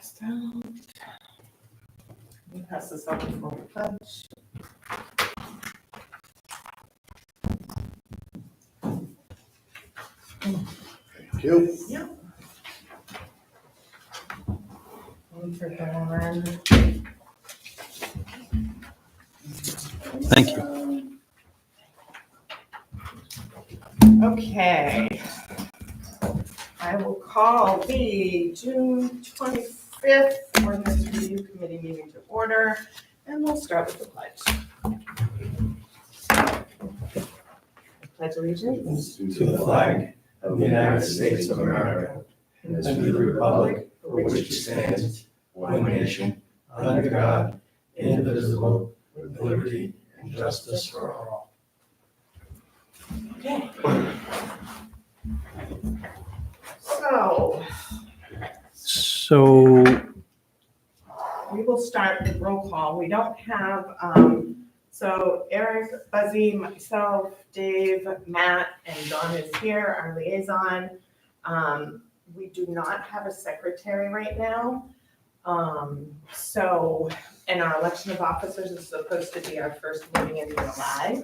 passed out. We pass this out before we pledge. Thank you. Yep. One for Dawn. Thank you. Okay. I will call the June 25th Ordinance Review Committee meeting to order, and we'll start with the pledge. I pledge allegiance To the flag of the United States of America and to the republic for which it stands, one nation, under God, indivisible, with liberty and justice for all. Okay. So we will start the roll call. We don't have, so Eric, Buzzy, myself, Dave, Matt, and Dawn is here, our liaison. We do not have a secretary right now. So, and our election of officers is supposed to be our first meeting in July.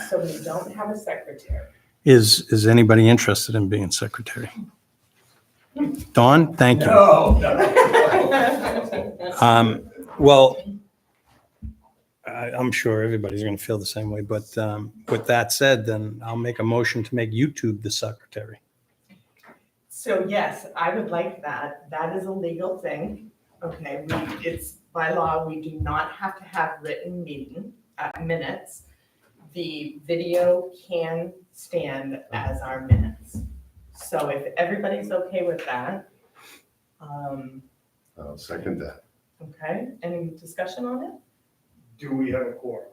So we don't have a secretary. Is anybody interested in being secretary? Dawn, thank you. No. Well, I'm sure everybody's going to feel the same way, but with that said, then I'll make a motion to make YouTube the secretary. So yes, I would like that. That is a legal thing. Okay, it's by law, we do not have to have written meeting minutes. The video can stand as our minutes. So if everybody's okay with that, I'll second that. okay, any discussion on it? Do we have a quorum?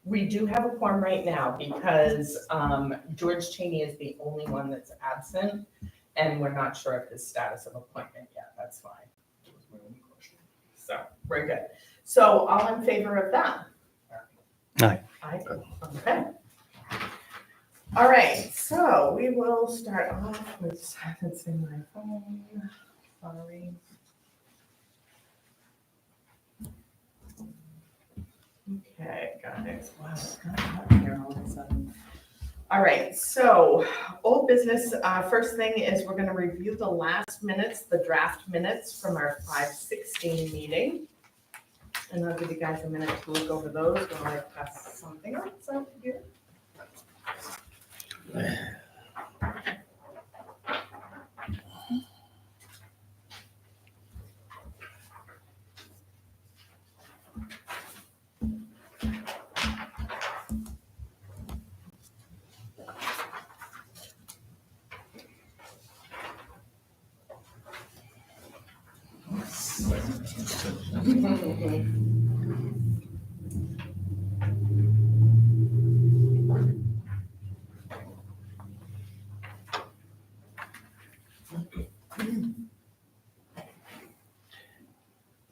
We do have a quorum right now because George Cheney is the only one that's absent, and we're not sure of his status of appointment yet. That's fine. That was my only question. So we're good. So all in favor of that? Aye. Aye. Okay. All right, so we will start off with silencing my phone. Sorry. Okay, got it. Wow, it's kind of hot here all of a sudden. All right, so old business, first thing is we're gonna review the last minutes, the draft minutes from our 5/16 meeting. And I'll give you guys a minute to look over those while I pass something else out here.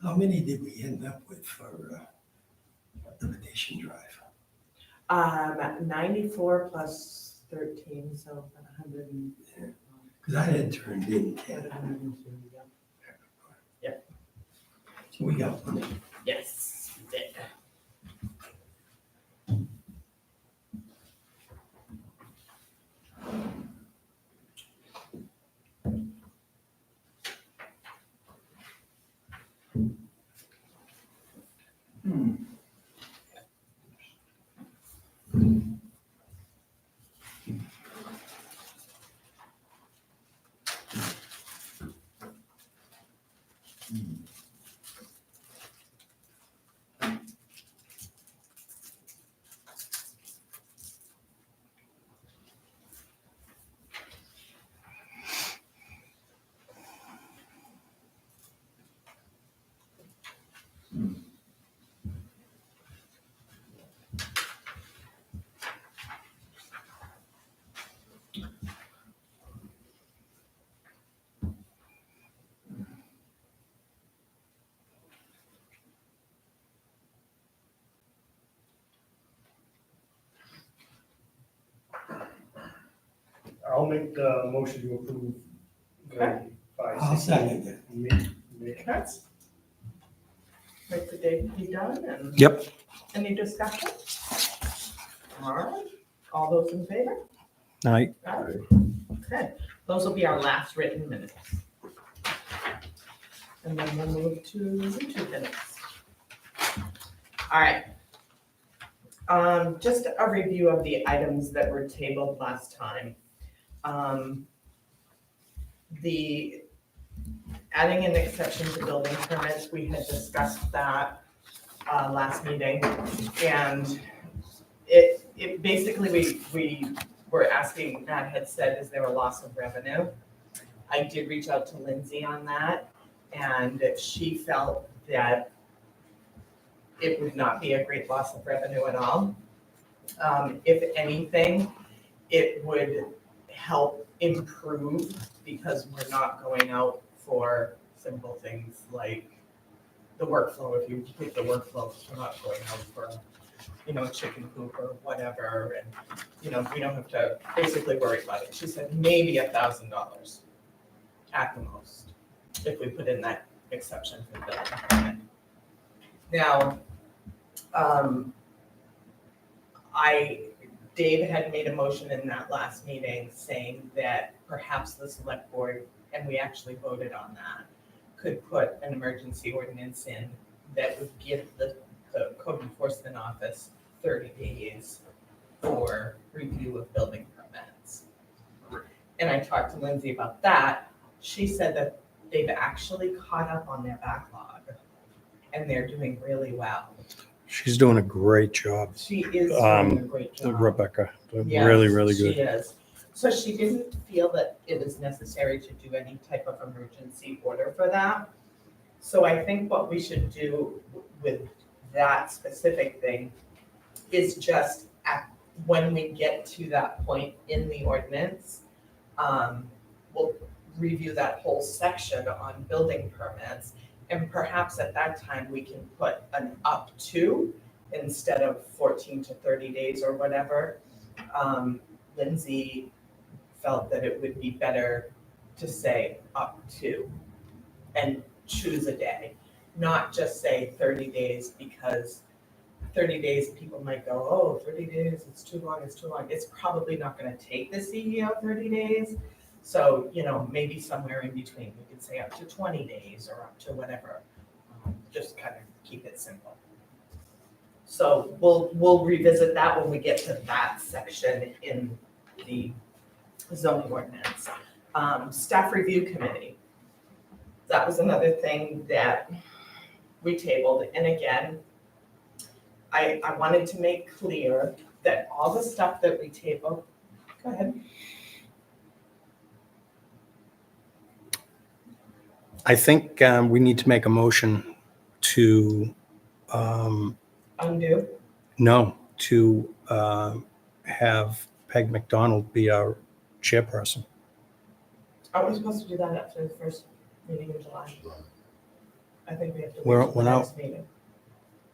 How many did we end up with for the vacation drive? 94 plus 13, so about 100 and. Because I had turned in 10. 102, yeah. So we got plenty. Yes, we did. I'll make the motion to approve the I'll second it. That's. Wait for Dave to be done and. Yep. Any discussion? All right, all those in favor? All right. All right. Okay, those will be our last written minutes. And then we'll move to YouTube minutes. All right. Just a review of the items that were tabled last time. The adding an exception to building permits, we had discussed that last meeting. And it basically, we were asking, Matt had said, is there a loss of revenue? I did reach out to Lindsay on that, and she felt that it would not be a great loss of revenue at all. If anything, it would help improve because we're not going out for simple things like the workflow. If you take the workflow, we're not going out for, chicken coop or whatever, and, we don't have to basically worry about it. She said maybe $1,000 at the most, if we put in that exception for building permit. Now, Dave had made a motion in that last meeting saying that perhaps the select board, and we actually voted on that, could put an emergency ordinance in that would give the code enforcement office 30 days for review of building permits. And I talked to Lindsay about that. She said that they've actually caught up on their backlog and they're doing really well. She's doing a great job. She is doing a great job. Rebecca, Yes, really, really good. She is. So she didn't feel that it was necessary to do any type of emergency order for that. So I think what we should do with that specific thing is just when we get to that point in the ordinance, we'll review that whole section on building permits. And perhaps at that time, we can put an up to instead of 14 to 30 days or whatever. Lindsay felt that it would be better to say up to and choose a day, not just say 30 days, because 30 days, people might go, oh, 30 days, it's too long, it's too long. It's probably not gonna take the CEO 30 days. So, maybe somewhere in between, we could say up to 20 days or up to whatever, just kind of keep it simple. So we'll revisit that when we get to that section in the zoning ordinance. Staff review committee. That was another thing that we tabled. And again, I wanted to make clear that all the stuff that we tabled, go ahead. I think we need to make a motion to, Undo. to have Peg McDonald be our chairperson. Are we supposed to do that after the first meeting in July? I think we have to. We're wait till the out. next meeting.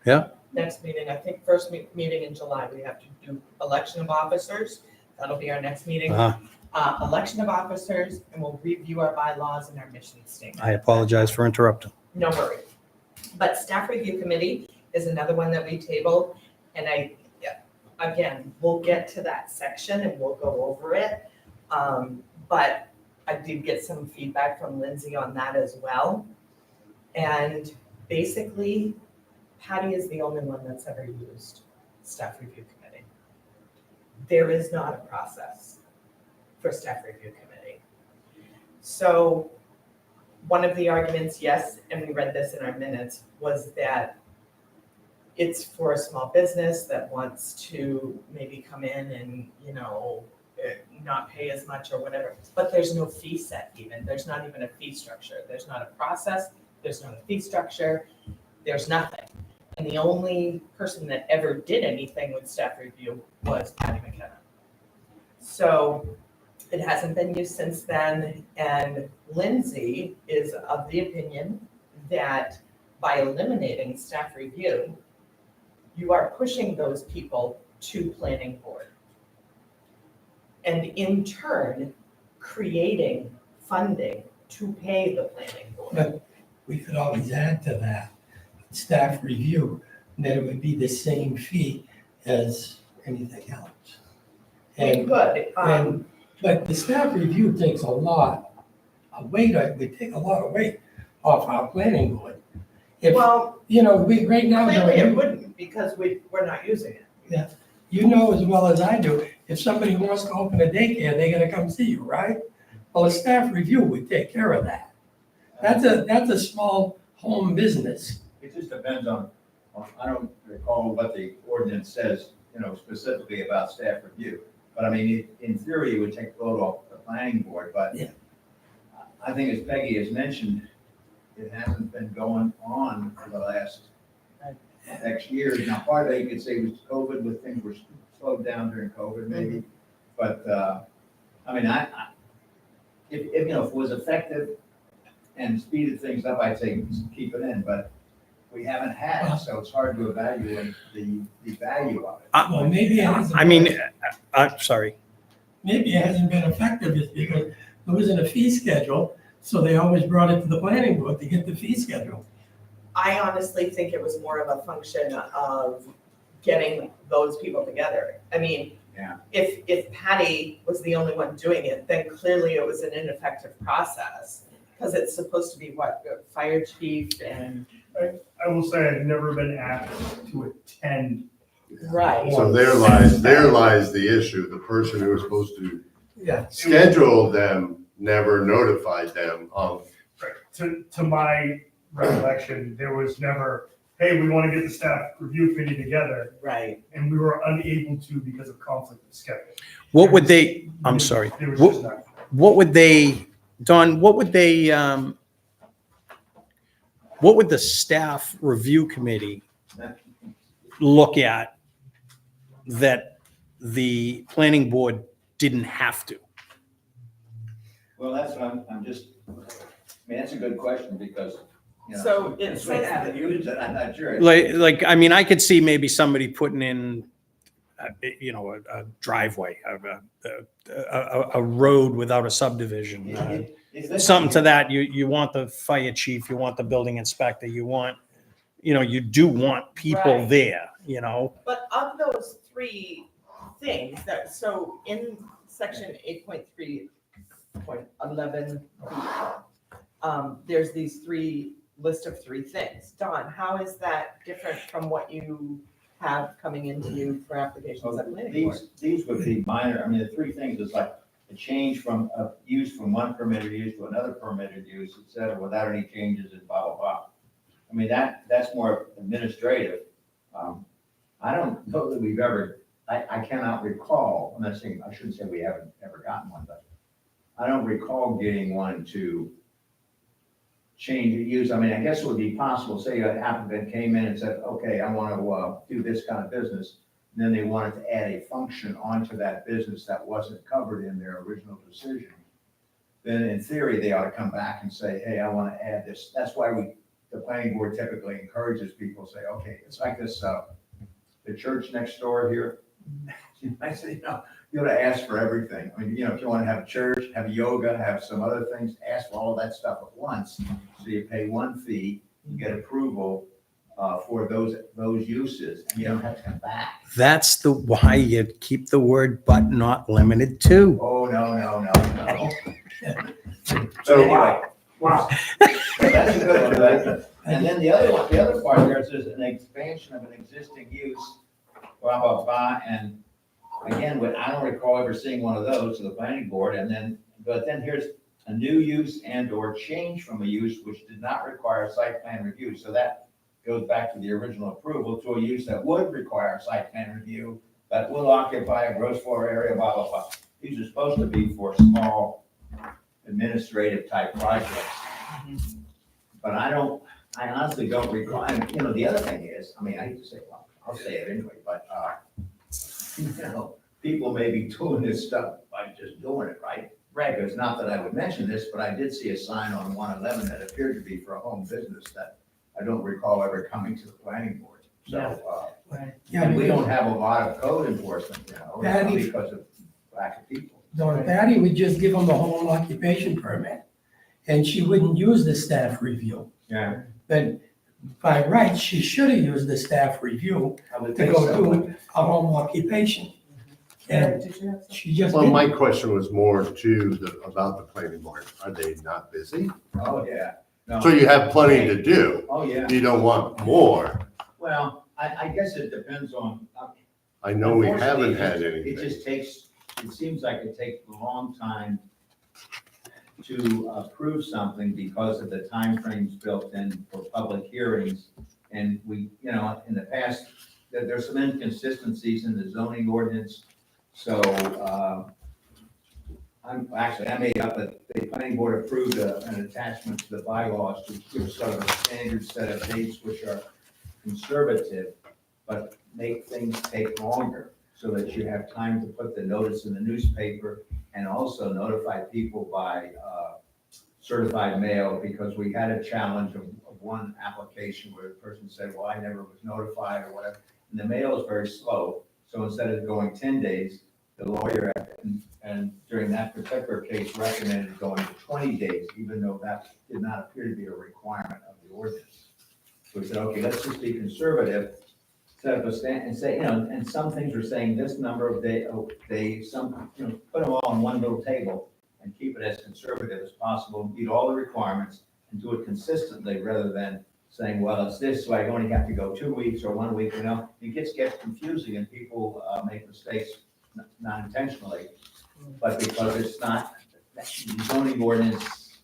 Yeah? Next meeting, I think first meeting in July, we have to do election of officers. That'll be our next meeting. Election of officers, and we'll review our bylaws and our mission statement. I apologize for interrupting. No worries. But staff review committee is another one that we tabled, and again, we'll get to that section and we'll go over it. But I did get some feedback from Lindsay on that as well. And basically, Patty is the only one that's ever used staff review committee. There is not a process for staff review committee. So one of the arguments, yes, and we read this in our minutes, was that it's for a small business that wants to maybe come in and, not pay as much or whatever, but there's no fee set even. There's not even a fee structure. There's not a process. There's not a fee structure. There's nothing. And the only person that ever did anything with staff review was Patty McKenna. So it hasn't been used since then, and Lindsay is of the opinion that by eliminating staff review, you are pushing those people to planning board. And in turn, creating funding to pay the planning board. But we could always add to that, staff review, that it would be the same fee as anything else. We could, But the staff review takes a lot of weight, would take a lot of weight off our planning board. If, well, you know, we, right now, clearly it you wouldn't, because we're not using it. know as well as I do, if somebody wants to open a daycare, they're gonna come see you, right? Well, a staff review would take care of that. That's a small home business. It just depends on, I don't recall what the ordinance says, specifically about staff review. But I mean, in theory, it would take the load off the planning board, but Yeah. I think as Peggy has mentioned, it hasn't been going on for the last X years. Now, part of it, you could say was COVID, with things were slowed down during COVID maybe. But, I mean, if it was effective and speeded things up, I'd say keep it in, but we haven't had it, so it's hard to evaluate the value of it. Well, maybe it hasn't. I mean, I'm sorry. Maybe it hasn't been effective is because there wasn't a fee schedule, so they always brought it to the planning board to get the fee schedule. I honestly think it was more of a function of getting those people together. I mean, Yeah. if Patty was the only one doing it, then clearly it was an ineffective process. Because it's supposed to be what, the fire chief and. I will say I've never been asked to attend. Right. So there lies the issue. The person who was supposed to Yeah. schedule them never notified them of. To my recollection, there was never, hey, we want to get the staff review committee together, Right. and we were unable to because of conflict of schedule. What would they, I'm sorry, There was just not. what would they, Don, what would they, what would the staff review committee look at that the planning board didn't have to? Well, that's what I'm just, I mean, that's a good question because, So it since we says haven't that- used it, I'm not sure. I mean, I could see maybe somebody putting in, a driveway, a road without a subdivision. Something to that, you want the fire chief, you want the building inspector, you want, you do want people Right. there, But of those three things so in section 8.3.11, there's these list of three things. Don, how is that different from what you have coming into you for applications at planning board? These would be minor. I mean, the three things is like a change from a use from one permitted use to another permitted use, et cetera, without any changes and blah, blah, blah. I mean, that's more administrative. I don't know that we've ever, I cannot recall, I'm not saying, I shouldn't say we haven't ever gotten one, but I don't recall getting one to change the use. I mean, I guess it would be possible, say an applicant came in and said, okay, I want to do this kind of business. And then they wanted to add a function onto that business that wasn't covered in their original decision. Then in theory, they ought to come back and say, hey, I want to add this. That's why the planning board typically encourages people to say, okay, it's like this, the church next door here. I say, you ought to ask for everything. I mean, if you want to have a church, have yoga, have some other things, ask for all of that stuff at once. So you pay one fee, you get approval for those uses, and you don't have to come back. That's why you keep the word but not limited to. Oh, no. So Anyway, Wow. that's a good one, right? And then the other part there says an expansion of an existing use, blah, blah, blah, and again, I don't recall ever seeing one of those to the planning board, but then here's a new use and or change from a use which did not require site plan review. So that goes back to the original approval to a use that would require site plan review, but will occupy a gross floor area, blah, blah, blah. These are supposed to be for small administrative type projects. But I honestly don't recall, and, the other thing is, I mean, I hate to say, well, I'll say it anyway, but, people may be doing this stuff by just doing it, right? Right. Because not that I would mention this, but I did see a sign on 111 that appeared to be for a home business that I don't recall ever coming to the planning board. So, and we don't have a lot of code enforcement, because of lack of people. No, Patty would just give them the home occupation permit. and she wouldn't use the staff review. Yeah. But by right, she should have used the staff review I would to think go so. do a home occupation. Eric, And did you have something? she just Well, didn't. my question was more about the planning board. Are they not busy? Oh, yeah. No. So you have plenty to do. Oh, yeah. You don't want more. Well, I guess it depends on. I know we haven't Unfortunately, had It anything. just takes, it seems like it takes a long time to approve something because of the timeframes built in for public hearings. And we, in the past, there's some inconsistencies in the zoning ordinance. So, I made up that the planning board approved an attachment to the bylaws to give sort of a standard set of dates which are conservative, but make things take longer so that you have time to put the notice in the newspaper and also notify people by certified mail, because we had a challenge of one application where the person said, well, I never was notified or whatever. And the mail is very slow. So instead of going 10 days, the lawyer, and during that particular case, recommended going to 20 days, even though that did not appear to be a requirement of the ordinance. So we said, okay, let's just be conservative, set up a stand and say, and some things are saying this number of days, some, put them all on one little table and keep it as conservative as possible, meet all the requirements and do it consistently rather than saying, well, it's this, so I only have to go 2 weeks or 1 week, It gets confusing and people make mistakes not intentionally, but because it's not, the zoning ordinance,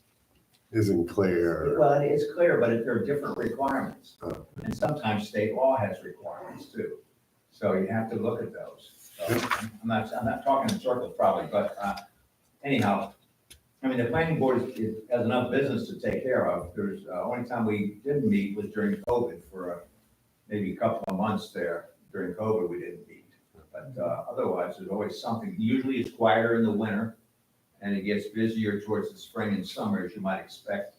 Isn't clear. well, it is clear, but there are different requirements. And sometimes state law has requirements too. So you have to look at those. So I'm not talking in circles probably, but anyhow, the planning board has enough business to take care of. There's, only time we didn't meet was during COVID for maybe a couple of months there. During COVID, we didn't meet. But otherwise, there's always something. Usually it's quieter in the winter and it gets busier towards the spring and summer, as you might expect.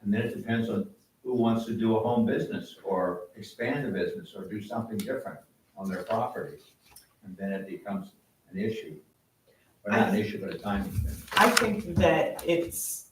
And then it depends on who wants to do a home business or expand a business or do something different on their property. And then it becomes an issue. Or not an issue, but a timing thing. I think that it's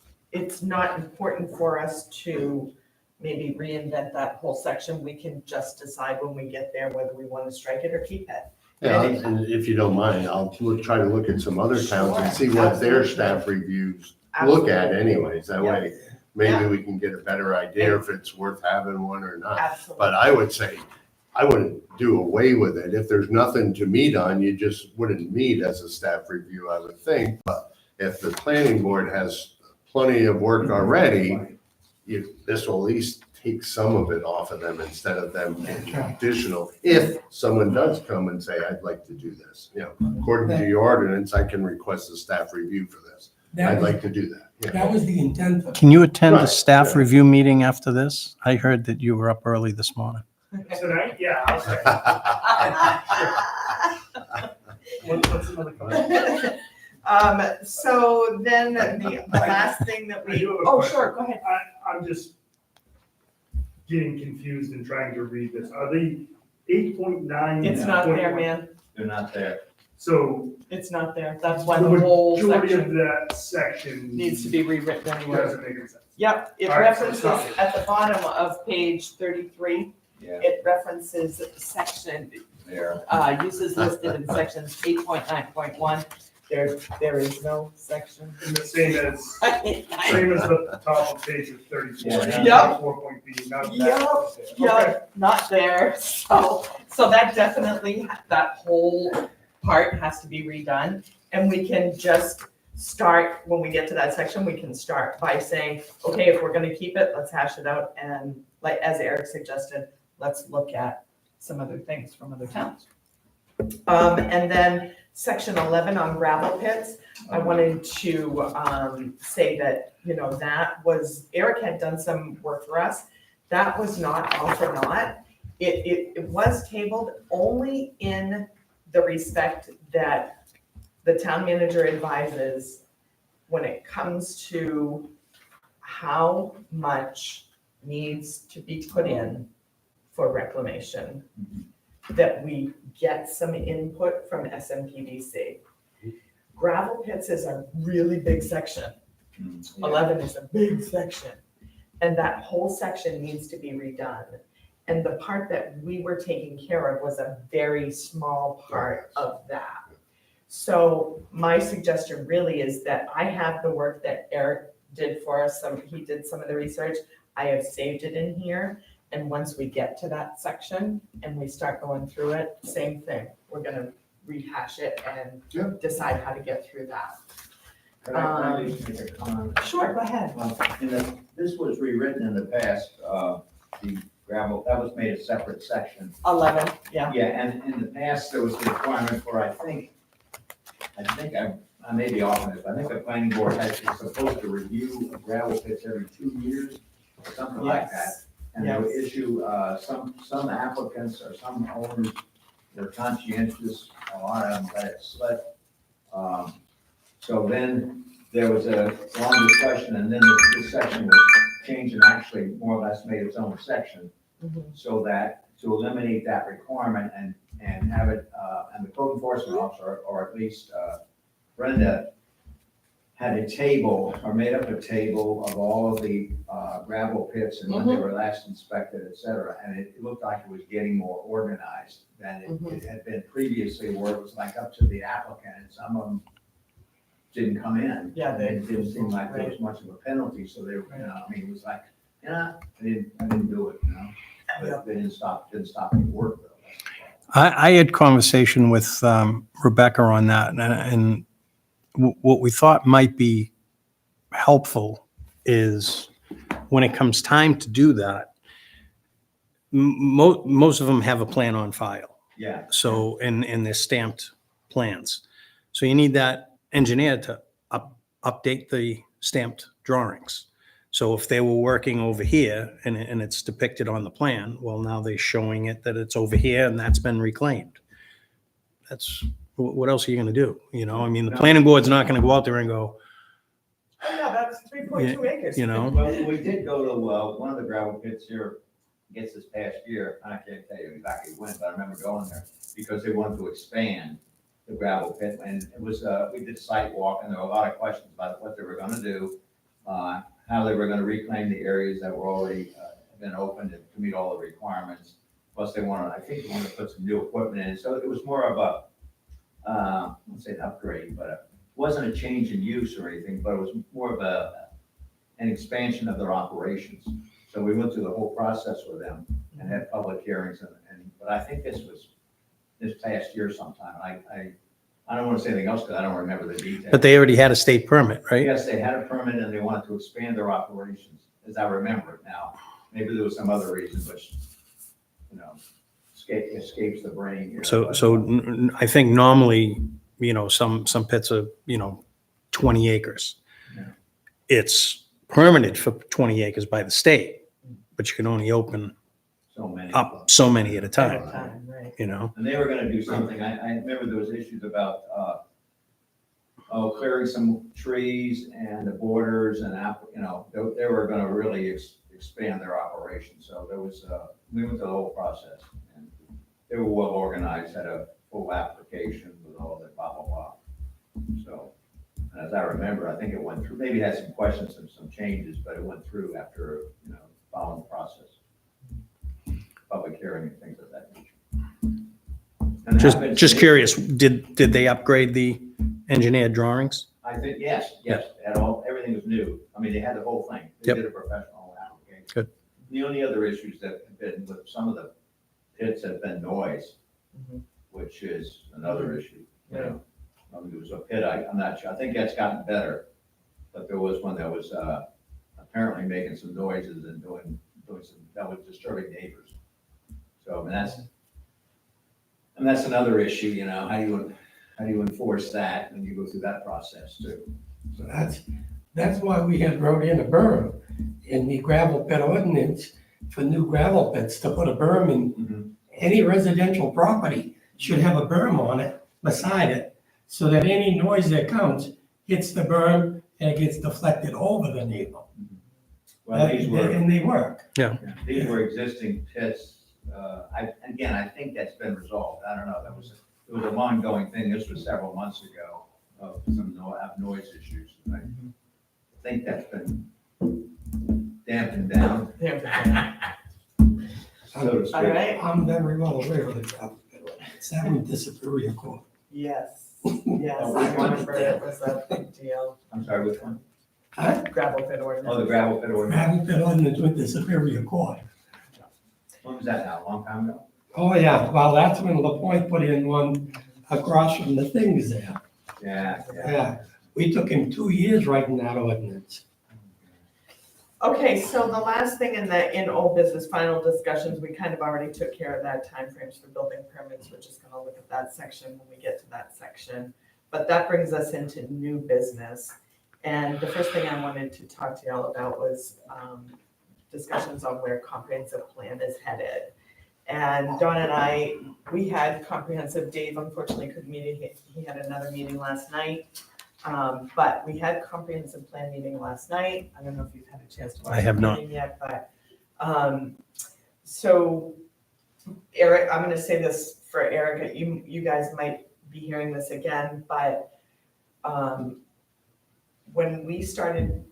not important for us to maybe reinvent that whole section. We can just decide when we get there whether we want to strike it or keep it. Yeah, and if you don't mind, I'll try to look at some other towns and see what their staff reviews look at anyways. That way, maybe we can get a better idea if it's worth having one or not. Absolutely. But I would say, I wouldn't do away with it. If there's nothing to meet on, you just wouldn't meet as a staff review, I would think. But if the planning board has plenty of work already, this will at least take some of it off of them instead of them getting additional. If someone does come and say, I'd like to do this, according to your ordinance, I can request a staff review for this. I'd like to do that. That was the intent of it. Can you attend a Right, staff yeah. review meeting after this? I heard that you were up early this morning. Tonight, yeah, I'll say. What's another comment? So then the last thing that I do have a oh, question. sure, go ahead. I'm just getting confused and trying to read this. Are they 8.9? It's not there, man. They're not there. So It's not there. That's why the the whole majority of section that section needs to be rewritten anyway. doesn't make any sense. Yep, it All right, so it's references not- at the bottom of page 33, Yeah, it references section, there. uses listed in sections 8.9.1. There is no section. And the same as the top of page of 34. Yeah. Yep. 4.B, none of that Yep. was there. Okay. Yeah, not there, so that definitely, that whole part has to be redone. And we can just start, when we get to that section, we can start by saying, okay, if we're gonna keep it, let's hash it out. And like, as Eric suggested, let's look at some other things from other towns. And then section 11 on gravel pits, I wanted to say that, that was, Eric had done some work for us. That was not all for naught. It was tabled only in the respect that the town manager advises when it comes to how much needs to be put in for reclamation, that we get some input from SMPDC. Gravel pits is a really big section. Yeah. 11 is a big section. And that whole section needs to be redone. And the part that we were taking care of was a very small part of that. So my suggestion really is that I have the work that Eric did for us, he did some of the research. I have saved it in here. And once we get to that section and we start going through it, same thing. We're gonna rehash it and decide how to get through that. Could I please make a comment? Sure, go ahead. This was rewritten in the past, the gravel, that was made a separate section. 11, yeah. Yeah, and in the past, there was a requirement for, I think I may be off on this, I think the planning board is supposed to review gravel pits every 2 years, or something like that. Yes. And they would issue, some applicants or some owners, they're conscientious, a lot of them let it slip. So then there was a long discussion, and then this section was changed and actually more or less made its own section. Mhm. So that, to eliminate that requirement and have it, and the code enforcement officer, or at least Brenda, had a table, or made up a table of all of the gravel pits and when they were last inspected, et cetera. And it looked like it was getting more organized than it had been previously, where it was like up to the applicant, and some of them didn't come in. Yeah, And it didn't seem like there was much of a penalty, so they were, I mean, it was like, I didn't do it, But they didn't stop any work though. I had conversation with Rebecca on that, and what we thought might be helpful is when it comes time to do that, most of them have a plan on file. Yeah. So, and they're stamped plans. So you need that engineer to update the stamped drawings. So if they were working over here and it's depicted on the plan, well, now they're showing it that it's over here and that's been reclaimed. That's, what else are you gonna do? You know, I mean, the planning board's not gonna go out there and go, Oh, yeah, that's 3.2 acres. you know, Well, we did go to, one of the gravel pits here, I guess this past year, I can't tell you exactly when, but I remember going there, because they wanted to expand the gravel pit, and it was, we did a site walk, and there were a lot of questions about what they were gonna do, how they were gonna reclaim the areas that were already, been opened to meet all the requirements. Plus they wanted, I think they wanted to put some new equipment in, so it was more of a, I wouldn't say an upgrade, but it wasn't a change in use or anything, but it was more of an expansion of their operations. So we went through the whole process with them and had public hearings, but I think this was this past year sometime. I don't want to say anything else because I don't remember the details. but they already had a state permit, right? Yes, they had a permit and they wanted to expand their operations, as I remember it now. Maybe there was some other reason, which, escapes the brain here. So, but- I think normally, some pits are, 20 acres. Yeah. It's permitted for 20 acres by the state, but you can only open So many. up so many at a At a time, time, right. And they were gonna do something, I remember there was issues about, clearing some trees and the borders and, they were gonna really expand their operation. So there was, we went through the whole process, and they were well organized, had a full application with all the blah, blah, blah. So, and as I remember, I think it went through, maybe had some questions and some changes, but it went through after, following the process. Public hearing and things of that nature. And that just curious, did they upgrade the engineered drawings? I think, yes, they had everything was new. I mean, they had the whole thing. They Yep. did a professional application. Good. The only other issues that have been with some of the pits have been noise, Mhm. which is another issue, Right. There was a pit, I'm not sure, I think that's gotten better, but there was one that was, apparently making some noises and doing some, that was disturbing neighbors. So, and that's another issue, how do you enforce that when you go through that process too? So that's why we had wrote in a berm in the gravel pit ordinance for new gravel pits, to put a berm in. Any residential property should have a berm on it, beside it, so that any noise that comes hits the berm and it gets deflected over the neighbor. Well, these were. And they work. These were existing pits. I think that's been resolved. I don't know. It was an ongoing thing. This was several months ago of some noise issues. Right? think that's been dampened down, so to All speak. right, I'm very well aware of the gravel pit ordinance. That would disappear your court. yes, Oh, I which one? remember it was a big deal. I'm sorry, which one? Gravel pit ordinance. Oh, the gravel pit ordinance. Gravel pit ordinance would disappear your court. When was that now, a long time ago? Oh, yeah, well, that's when LaPointe put in one across from the things there. Yeah. Yeah, we took him 2 years writing that ordinance. Okay, so the last thing in old business, final discussions, we kind of already took care of that, timeframes for building permits. We're just gonna look at that section when we get to that section. But that brings us into new business. And the first thing I wanted to talk to y'all about was discussions on where comprehensive plan is headed. And Dawn and I, we had comprehensive, Dave unfortunately couldn't meet, he had another meeting last night. But we had comprehensive plan meeting last night. I don't know if you've had a chance to watch I have the not. meeting yet, but, so Eric, I'm gonna say this for Erica, you guys might be hearing this again, but, when we started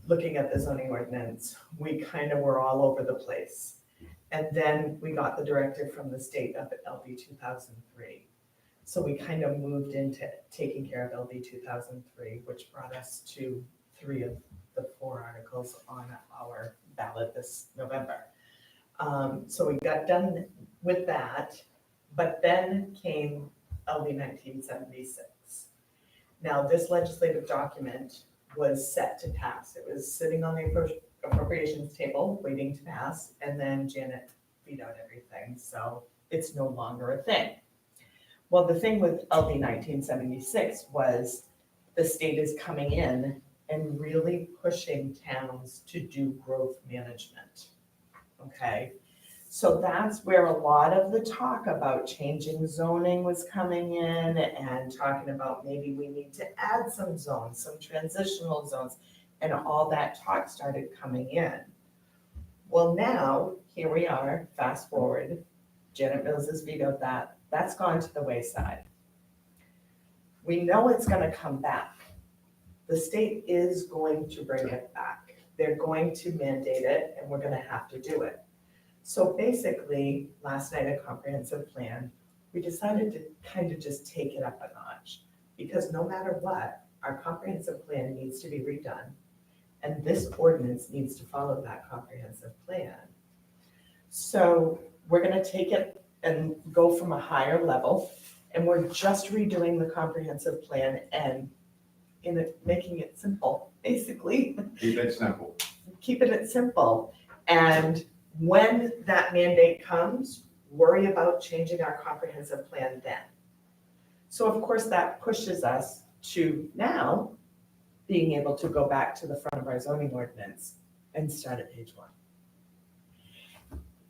looking at the zoning ordinance, we kind of were all over the place. And then we got the directive from the state of LD 2003. So we kind of moved into taking care of LD 2003, which brought us to 3 of the 4 articles on our ballot this November. So we got done with that, but then came LD 1976. Now, this legislative document was set to pass. It was sitting on the appropriations table, waiting to pass, and then Janet vetoed everything, so it's no longer a thing. Well, the thing with LD 1976 was the state is coming in and really pushing towns to do growth management, okay? So that's where a lot of the talk about changing zoning was coming in and talking about maybe we need to add some zones, some transitional zones, and all that talk started coming in. Well, now, here we are, fast forward, Janet Mills has vetoed that. That's gone to the wayside. We know it's gonna come back. The state is going to bring it back. They're going to mandate it, and we're gonna have to do it. So basically, last night at comprehensive plan, we decided to kind of just take it up a notch. Because no matter what, our comprehensive plan needs to be redone. And this ordinance needs to follow that comprehensive plan. So we're gonna take it and go from a higher level, and we're just redoing the comprehensive plan and making it simple, basically. Keep it simple. Keeping it simple. And when that mandate comes, worry about changing our comprehensive plan then. So of course, that pushes us to now being able to go back to the front of our zoning ordinance and start at page 1.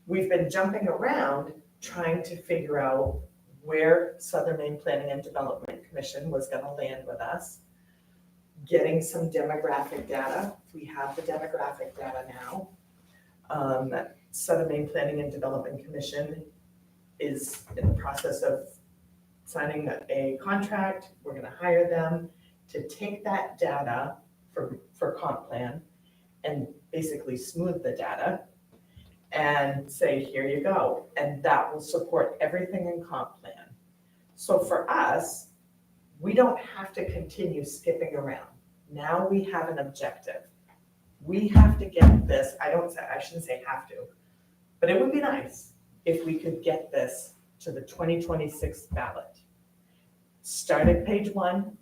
We've been jumping around trying to figure out where Southern Maine Planning and Development Commission was gonna land with us, getting some demographic data. We have the demographic data now. Southern Maine Planning and Development Commission is in the process of signing a contract. We're gonna hire them to take that data for comp plan and basically smooth the data and say, here you go. And that will support everything in comp plan. So for us, we don't have to continue skipping around. Now we have an objective. We have to get this, I shouldn't say have to, but it would be nice if we could get this to the 2026 ballot. Start at page 1,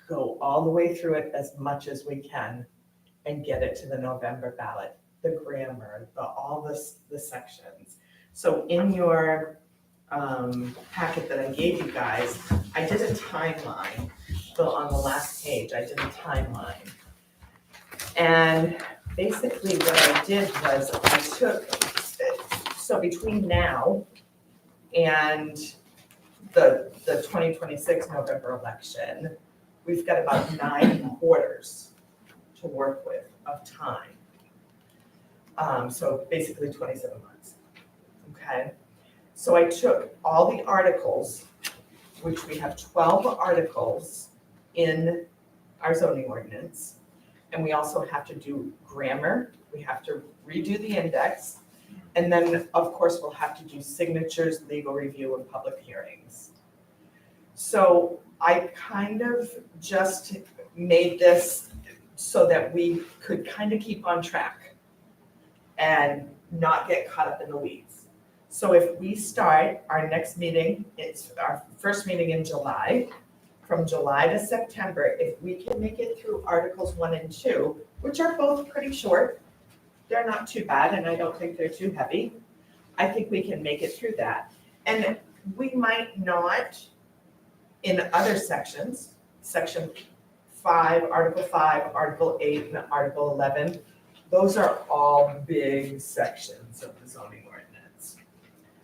go all the way through it as much as we can and get it to the November ballot, the grammar, all the sections. So in your packet that I gave you guys, I did a timeline. So on the last page, I did a timeline. And basically what I did was I took, so between now and the 2026 November election, we've got about 9 quarters to work with of time. So basically 27 months, okay? So I took all the articles, which we have 12 articles in our zoning ordinance. And we also have to do grammar, we have to redo the index. And then, of course, we'll have to do signatures, legal review, and public hearings. So I kind of just made this so that we could kind of keep on track and not get caught up in the weeds. So if we start our next meeting, it's our first meeting in July, from July to September, if we can make it through Articles 1 and 2, which are both pretty short, they're not too bad, and I don't think they're too heavy. I think we can make it through that. And we might not, in other sections, Section 5, Article 5, Article 8, and Article 11, those are all big sections of the zoning ordinance.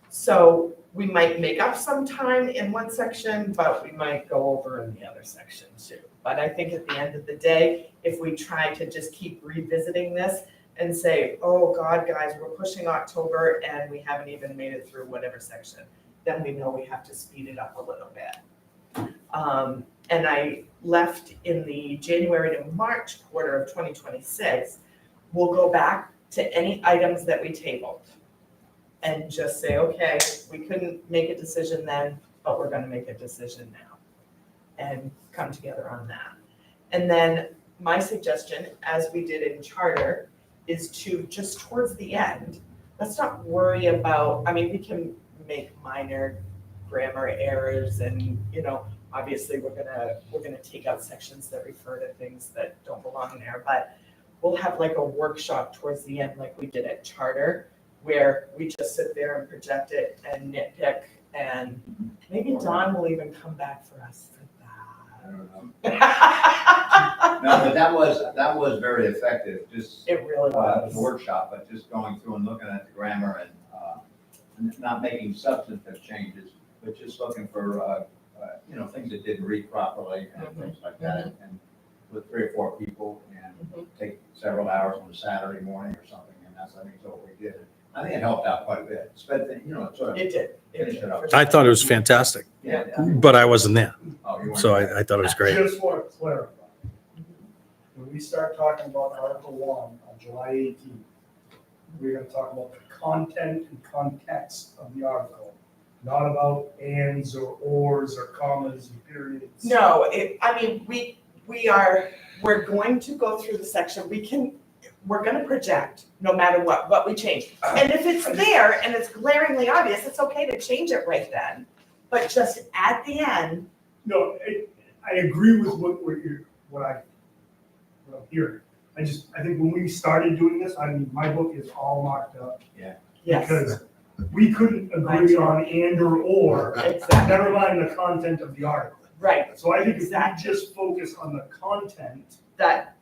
So we might make up some time in one section, but we might go over in the other section too. But I think at the end of the day, if we try to just keep revisiting this and say, oh God, guys, we're pushing October and we haven't even made it through whatever section, then we know we have to speed it up a little bit. And I left in the January to March quarter of 2026, we'll go back to any items that we tabled and just say, okay, we couldn't make a decision then, but we're gonna make a decision now and come together on that. And then my suggestion, as we did in charter, is to just towards the end, let's not worry about, I mean, we can make minor grammar errors and, obviously we're gonna take out sections that refer to things that don't belong there, but we'll have like a workshop towards the end like we did at charter, where we just sit there and project it and nitpick, and maybe Don will even come back for us for I don't know. that. No, but that was very effective, just It really the was. workshop, but just going through and looking at the grammar and not making substantive changes, but just looking for, things that didn't read properly and things like that. And with 3 or 4 people and take several hours on a Saturday morning or something, and that's, I think, what we did. I think it helped out quite a bit. Sort of It did. finished it up. I thought it was fantastic, Yeah. but I wasn't there, Oh, you weren't so there. I thought it was great. Just want to clarify, when we start talking about Article 1 on July 18th, we're going to talk about the content and context of the article, not about ands or ors or commas and periods. No, we're going to go through the section, we're gonna project, no matter what we change. And if it's there and it's glaringly obvious, it's okay to change it right then, but just at the end. No, I agree with what I'm hearing. I think when we started doing this, my book is all marked up. Yes. Because we couldn't agree on and or, Exactly, never mind the content of the article. right, So I think if we Exactly. just focus on the content, that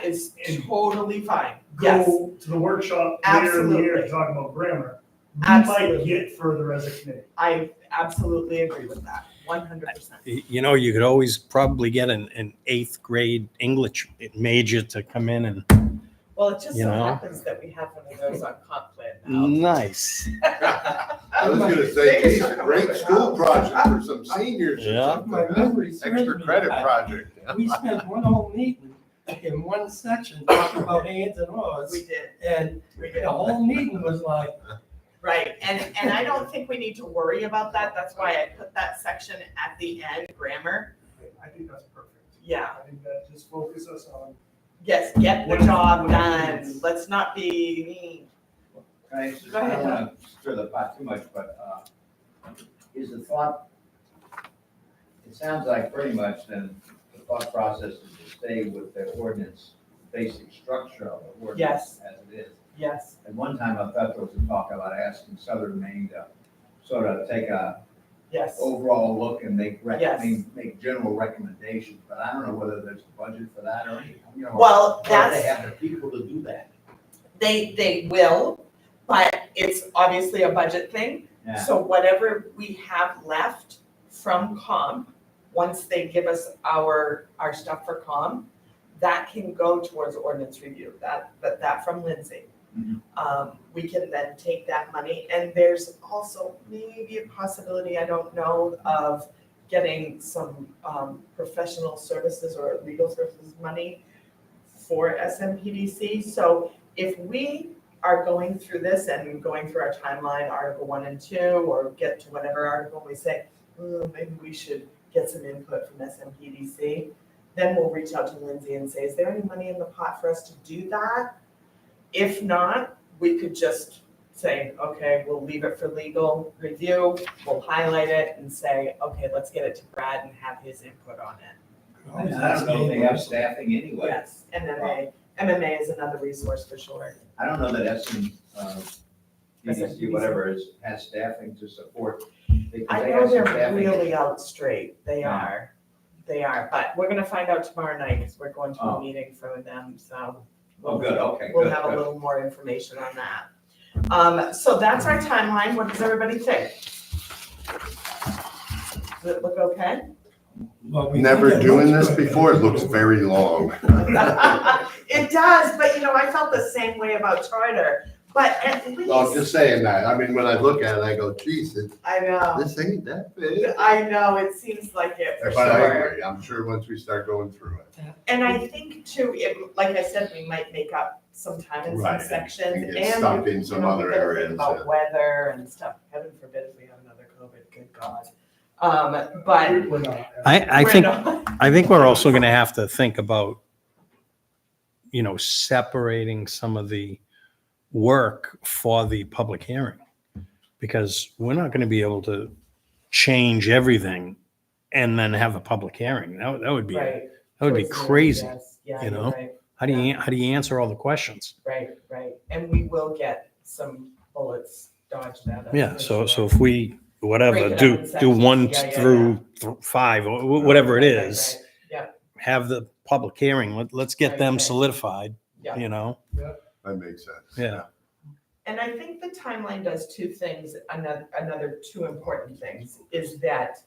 is And totally fine, yes, go to the workshop later in the year to Absolutely. talk about grammar, we Absolutely. might get further as a committee. I absolutely agree with that, 100%. You could always probably get an 8th grade English major to come in and, Well, it just You so know? happens that we have one of those on comp plan now. nice. I was gonna say, geez, a great school project for some seniors or Yeah. something. My memory serves Extra me credit that project. We spent one whole meeting in one section talking about ands and ors, We did, and we did. the whole meeting was like, Right, and I don't think we need to worry about that, that's why I put that section at the end, grammar. I think that's perfect. Yeah, I think that just focus us on, yes, get the job done, let's not be, Go I ahead, don't want to stir the pot too much, but is the thought, it sounds like pretty much then the thought process is to stay with the ordinance, basic structure of the ordinance as it is. yes, At one time, I thought there was a talk about asking Southern Maine to sort of take a yes. overall look and make, Yes. make general recommendations, but I don't know whether there's a budget for that or anything. Well, Or if that's, they have the people to do that. they will, but it's obviously a budget thing. Yeah. So whatever we have left from comp, once they give us our stuff for comp, that can go towards ordinance review, that from Lindsay. Mhm. We can then take that money, and there's also maybe a possibility, I don't know, of getting some professional services or legal services money for SMPDC. So if we are going through this and going through our timeline, Article 1 and 2, or get to whatever article, we say, maybe we should get some input from SMPDC, then we'll reach out to Lindsay and say, is there any money in the pot for us to do that? If not, we could just say, okay, we'll leave it for legal review, we'll highlight it and say, okay, let's get it to Brad and have his input on it. I don't know if they have staffing anyway. Yes, MMA is another resource for sure. I don't know that SMPDC, whatever, has staffing to support. because I they know have some they're staffing. really out straight, they Yeah. are, but we're gonna find out tomorrow night, because we're going to a Oh. meeting for them, so. Oh, good, okay, We'll good, have a good. little more information on that. So that's our timeline, what does everybody think? Does it look okay? Well, we Never think it doing looks this good. before, it looks very long. It does, but I felt the same way about charter, but at I'm least, just saying that, I mean, when I look at it, I go, geez, I know, this ain't that big. I know, it seems like it for But I sure. agree, I'm sure once we start going through it. And I think too, like I said, we might make up some time in some Right, sections and and. get stuck in some we other gotta think areas, About yeah. weather and stuff, heaven forbid if we have another COVID, good God. But. We're not. I we're think, not- I think we're also gonna have to think about, separating some of the work for the public hearing. Because we're not gonna be able to change everything and then have a public hearing. That would be, that Right. would be Towards the end, crazy. yes. Yeah, you you're know? right. How do you answer all the questions? Right. And we will get some bullets dodged at us. Yeah, for so sure. if we, Break whatever, it up do in sections. 1 Yeah, through 5, or whatever it Right, is, right. Yeah, have the public hearing, let's get Right, them right. solidified, Yeah. That makes sense. Yeah. and I think the timeline does two things, another two important things, is that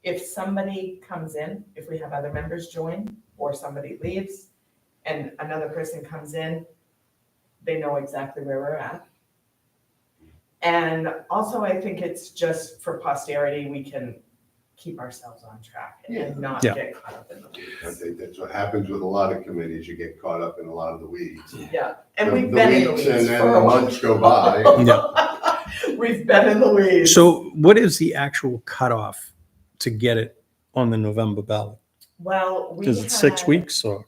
if somebody comes in, if we have other members join, or somebody leaves, and another person comes in, they know exactly where we're at. And also, I think it's just for posterity, we can keep ourselves on track and not Yeah. get caught up in the I weeds. think that's what happens with a lot of committees, you get caught up in a lot of the weeds. Yeah, and The- we've the been in the weeks weeds and then for the a while. months go by. We've been in the weeds. So what is the actual cutoff to get it on the November ballot? Well, we Is it 6 had- weeks or?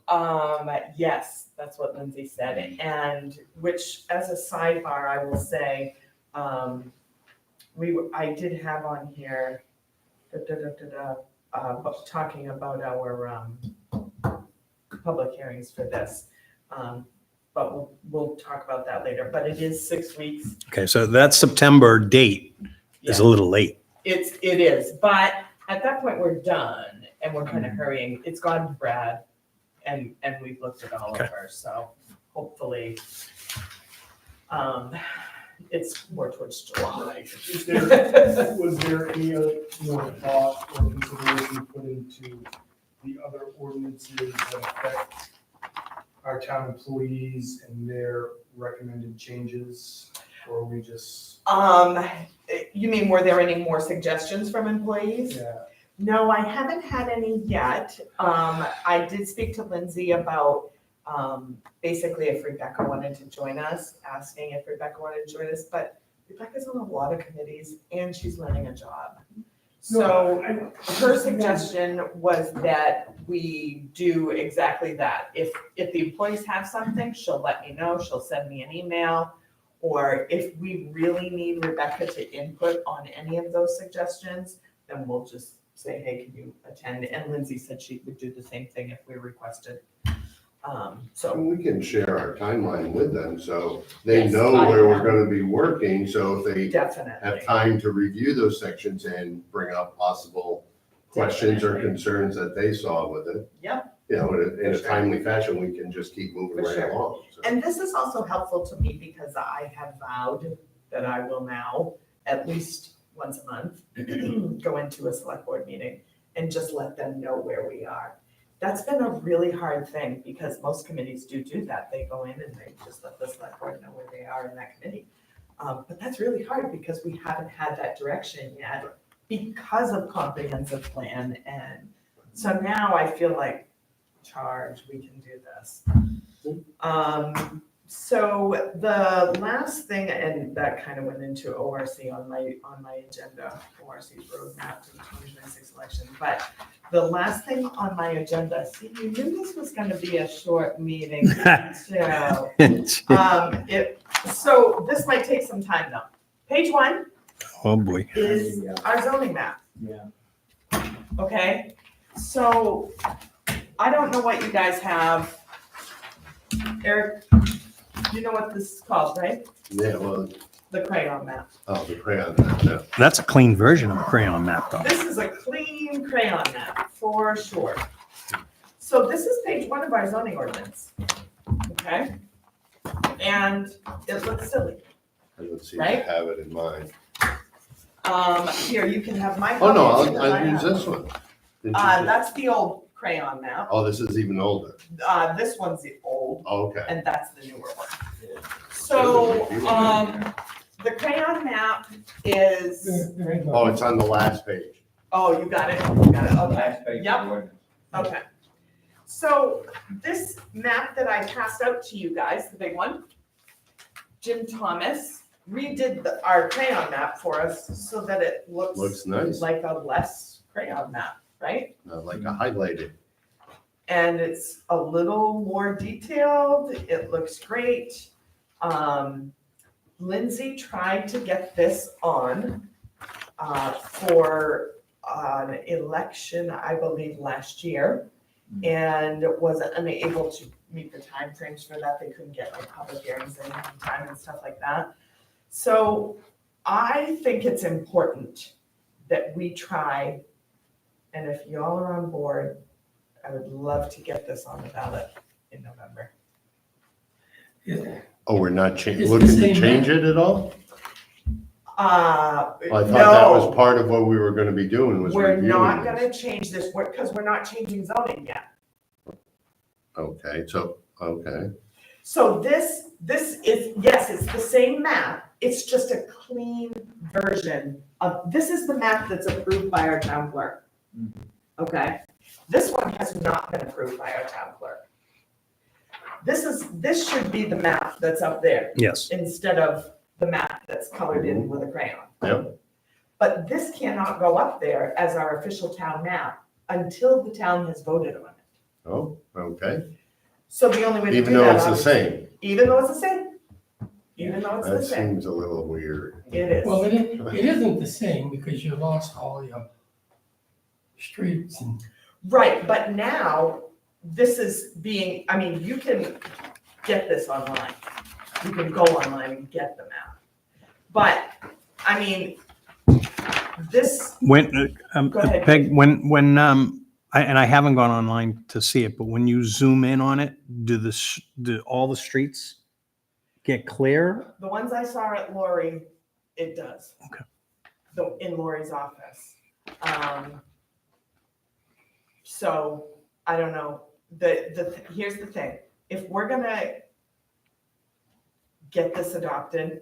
Yes, that's what Lindsay said, and which, as a sidebar, I will say, I did have on here, talking about our, public hearings for this. But we'll talk about that later, but it is 6 weeks. Okay, so that September date is a little late. It is, but at that point, we're done and we're kind of hurrying. It's gone to Brad and we've looked it all Okay. over, so hopefully it's more towards July. Was there any other more thought or consideration put into the other ordinances that affect our town employees and their recommended changes? Or are we just, You mean, were there any more suggestions from employees? yeah, No, I haven't had any yet. I did speak to Lindsay about, basically if Rebecca wanted to join us, asking if Rebecca wanted to join us, but Rebecca's on a lot of committees and she's learning a job. So her suggestion was that we do exactly that. If the employees have something, she'll let me know, she'll send me an email. Or if we really need Rebecca to input on any of those suggestions, then we'll just say, hey, can you attend? And Lindsay said she would do the same thing if we requested. So, And we can share our timeline with them, so they Yes, know I where we're am. gonna be working, so if they definitely. have time to review those sections and bring up possible questions or Definitely. concerns that they saw with it. Yep. In For a sure. timely fashion, we can just keep moving For right sure. along. so. And this is also helpful to me because I have vowed that I will now, at least once a month, go into a select board meeting and just let them know where we are. That's been a really hard thing because most committees do that. They go in and they just let the select board know where they are in that committee. But that's really hard because we haven't had that direction yet because of comprehensive plan. And so now I feel like, charge, we can do this. So the last thing, and that kind of went into ORC on my agenda, ORC's roadmap to the 2026 election. But the last thing on my agenda, see, you knew this was gonna be a short meeting, so. So this might take some time though. Page 1 Oh, boy. is our zoning map, Yeah. okay? So I don't know what you guys have. Eric, you know what this is called, right? Yeah, well, The crayon map. oh, the crayon, yeah. That's a clean version of a crayon map, though. This is a clean crayon map, for sure. So this is page 1 of our zoning ordinance, okay? And it looks silly. Let's see if Right? I have it in mind. Here, you can have my. Oh, no, copy, I'll I use have. this one. Didn't you say- That's the old crayon map. Oh, this is even older. This one's the old, Oh, okay. and that's the newer one. So, the crayon map is, Oh, it's on the last page. oh, you got it, okay. Last page of Yep. the ordinance. Okay. So this map that I passed out to you guys, the big one, Jim Thomas redid our crayon map for us so that it Looks looks nice, like a less crayon map, right? like a highlighted. And it's a little more detailed. It looks great. Lindsay tried to get this on for an election, I believe, last year, and was unable to meet the timeframes for that. They couldn't get like public hearings in time and stuff like that. So I think it's important that we try, and if y'all are on board, I would love to get this on the ballot in November. Oh, we're not It's the looking to same change it at all? I thought that was No, part of what we were gonna be doing was we're reviewing not this. gonna change this, because we're not changing zoning yet. Okay, so, okay, So this is, yes, it's the same map, it's just a clean version of, this is the map that's approved by our town clerk. Okay? This one has not been approved by our town clerk. This should be the map that's up there Yes. instead of the map that's colored in with a crayon. Yep. But this cannot go up there as our official town map until the town has voted on it. oh, okay, So the only way to do that. even though it's the obviously- same, Even though it's the same. Even though it's the that same. seems a little weird. It Well, is. it isn't the same because you lost all your streets and. Right, but now this is being, I mean, you can get this online. You can go online and get the map. But, I mean, this, When, Go ahead. Peg, I haven't gone online to see it, but when you zoom in on it, do all the streets get clear? the ones I saw at Lori, it does. Okay. In Lori's office. So, I don't know, here's the thing, if we're gonna get this adopted,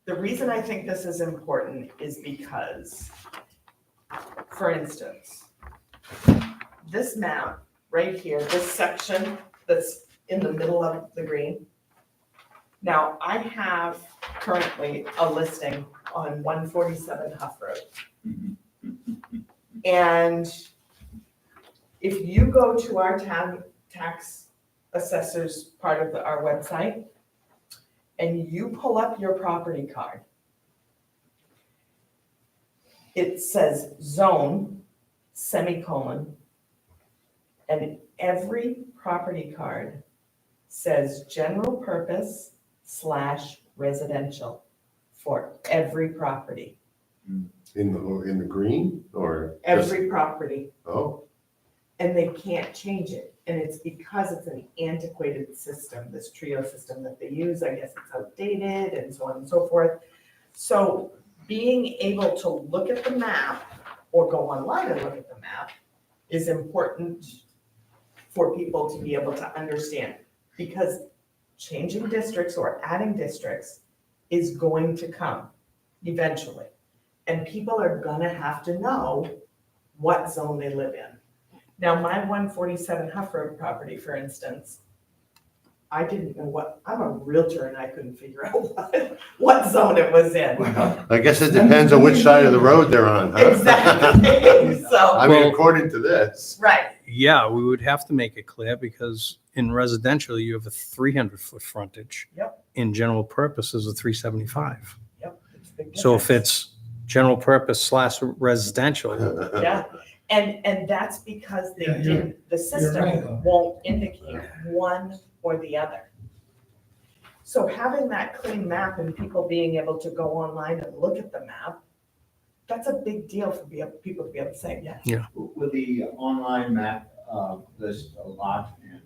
the reason I think this is important is because, for instance, this map right here, this section that's in the middle of the green. Now, I have currently a listing on 147 Huff Road. And if you go to our town tax assessors part of our website, and you pull up your property card, it says zone, semicolon, and every property card says general purpose / residential for every property, In the green or? just- every property. Oh, And they can't change it. And it's because it's an antiquated system, this trio system that they use, I guess it's outdated and so on and so forth. So being able to look at the map or go online and look at the map is important for people to be able to understand. Because changing districts or adding districts is going to come eventually. And people are gonna have to know what zone they live in. Now, my 147 Huff Road property, for instance, I didn't know I'm a realtor and I couldn't figure out what zone it was in. I guess it depends on which side of the road they're on, huh? Exactly, so, I mean, Well- according to this. right, Yeah, we would have to make it clear because in residential, you have a 300-foot frontage. Yep. In general purpose is a 375. yep. It's a big So if difference. it's general purpose / residential, Yeah, and that's because they Yeah, you're- didn't, the right, system though. won't indicate one or the other. So having that clean map and people being able to go online and look at the map, that's a big deal for people to be able to say, yeah. With the online map, list a lot and,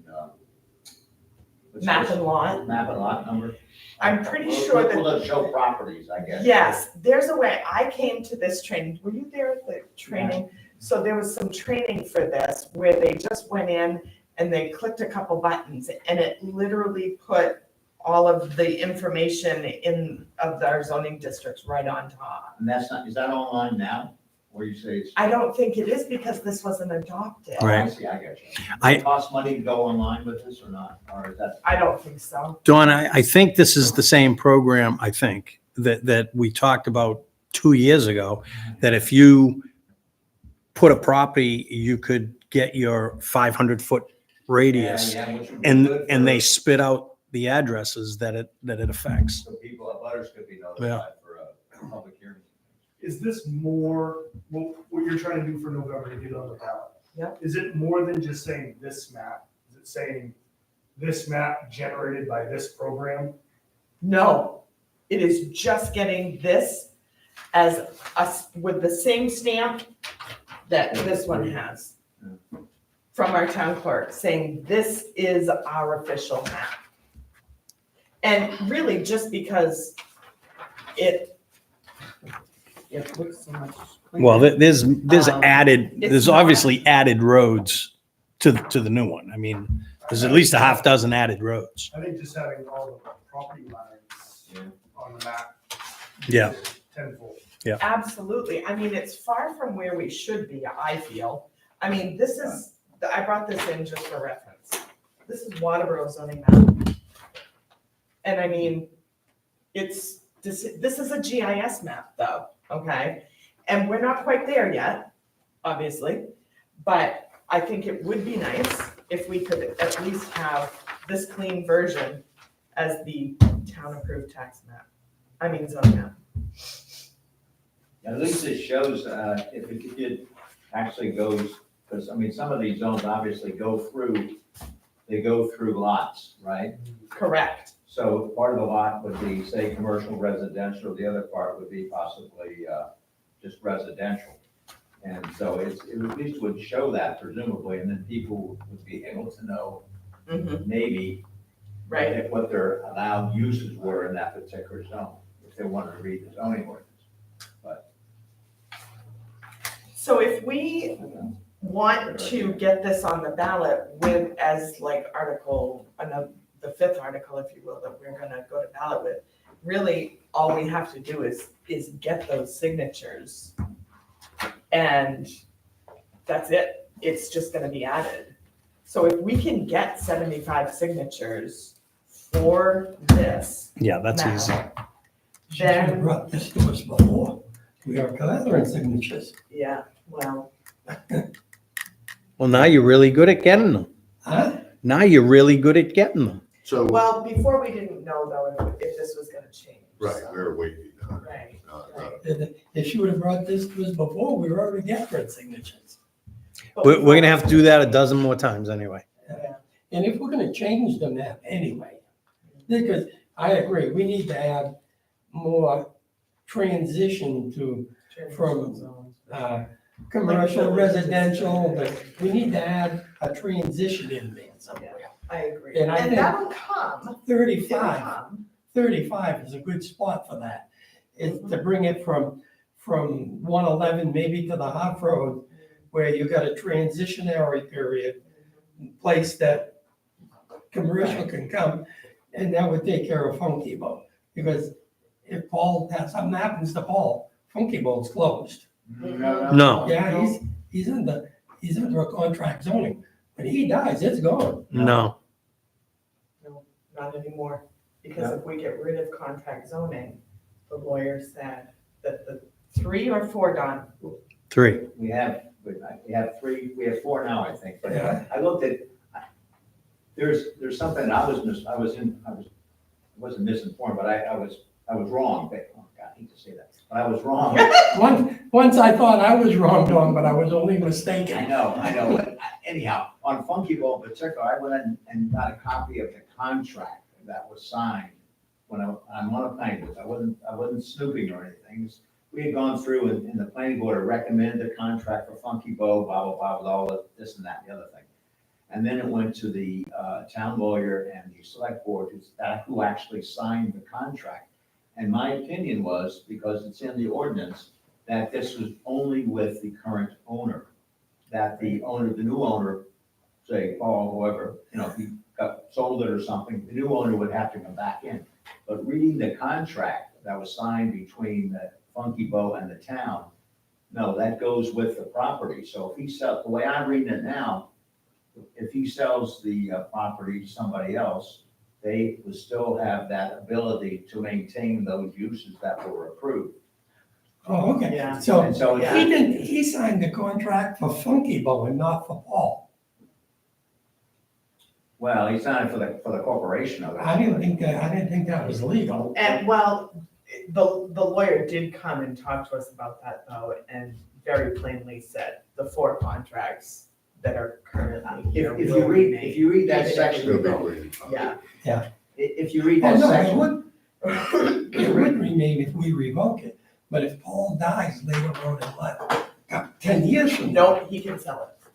what's Map this? and lot. Map and lot number? I'm pretty sure that- Will it show properties, I guess? Yes, there's a way. I came to this training. Were you there at the training? So there was some training for this where they just went in and they clicked a couple buttons and it literally put all of the information of our zoning districts right on top. And that's not, is that online now? Or you say it's? I don't think it is because this wasn't adopted. Oh, I Right. see, I get you. I- Does it cost money to go online with this or not? Or is that? I don't think so. Dawn, I think this is the same program, I think, that we talked about 2 years ago, that if you put a property, you could get your 500-foot radius, Yeah, which would be good and for- they spit out the addresses that it affects. So people, butters could be notified for a public hearing. Is this more, what you're trying to do for November to get on the ballot? Yep. Is it more than just saying this map? Is it saying this map generated by this program? No, it is just getting this as us with the same stamp that this one has from our town clerk, saying this is our official map. And really, just because it looks so much cleaner. Well, there's It's there's not- obviously added roads to the new one. I mean, there's at least a half dozen added roads. I think just having all the property lines Yeah. on the map. Yeah. Tenfold. Absolutely. I mean, it's far from where we should be, I feel. I mean, this is, I brought this in just for reference. This is Waterboro zoning map. And I mean, this is a GIS map though, okay? And we're not quite there yet, obviously, but I think it would be nice if we could at least have this clean version as the town approved tax map. I mean, zoning map. At least it shows, if it actually goes, because, I mean, some of these zones obviously go through lots, right? Correct. So part of the lot would be, say, commercial residential, the other part would be possibly, just residential. And so it at least would show that presumably, and then people would be able to know Mhm. maybe Right. what their allowed uses were in that particular zone, if they wanted to read the zoning ordinance. So if we want to get this on the ballot with, as like article, the fifth article, if you will, that we're gonna go to ballot with, really, all we have to do is get those signatures. And that's it. It's just gonna be added. So if we can get 75 signatures for this Yeah, that's map, easy. She should have brought this to us before. We are gathering signatures. yeah, well, Well, now you're really good at getting them. Huh? Now you're really good at getting them. So, well, before we didn't know though if this was gonna change. right, so- we were waiting. Right. If she would have brought this to us before, we were already gathering signatures. But We're going to have to do that a dozen more times anyway. Yeah. And if we're gonna change the map anyway, because I agree, we need to have more transition to From, commercial, residential, but we need to add a transition in there somewhere. I agree. And I And think- that'll come. It'll 35, come. 35 is a good spot for that. Is to bring it from 111 maybe to the Huff Road, where you got a transitionary period, place that commercial can come, and that would take care of Funky Boat. Because if something happens to Paul, Funky Bowl's closed. No. Yeah, he's under a contract zoning. When he dies, it's gone. No. No, not anymore, because if we get rid of contract zoning, the lawyer said that the 3 or 4, Don? 3. We have three, we have 4 now, I think, but Yeah. I looked at, there's something, I wasn't misinformed, but I was wrong, but, oh God, I hate to say that, but I was wrong. Once I thought I was wrong, Don, but I was only I mistaken. know, but anyhow, on Funky Bowl in particular, I went in and got a copy of the contract that was signed when on one of planning boards. I wasn't snooping or anything. We had gone through and the planning board had recommended the contract for Funky Bowl, blah, blah, blah, with all of this and that and the other thing. And then it went to the town lawyer and the select board who actually signed the contract. And my opinion was, because it's in the ordinance, that this was only with the current owner. That the new owner, say Paul, whoever, if he sold it or something, the new owner would have to come back in. But reading the contract that was signed between the Funky Bow and the town, no, that goes with the property. So if he sells, the way I'm reading it now, if he sells the property to somebody else, they would still have that ability to maintain those uses that were approved. Oh, okay. Yeah. So And so Yeah. he signed the contract for Funky Bowl and not for Paul. well, he signed it for the corporation of it. I didn't think that was legal. And well, the lawyer did come and talk to us about that though, and very plainly said the 4 contracts that are currently here If will you read remain. that Even if section, It'll be though, weird. Yeah, if you read Oh, that no, section. it would remain if we revoke it. But if Paul dies later on in life, 10 years from now. no, he can sell it.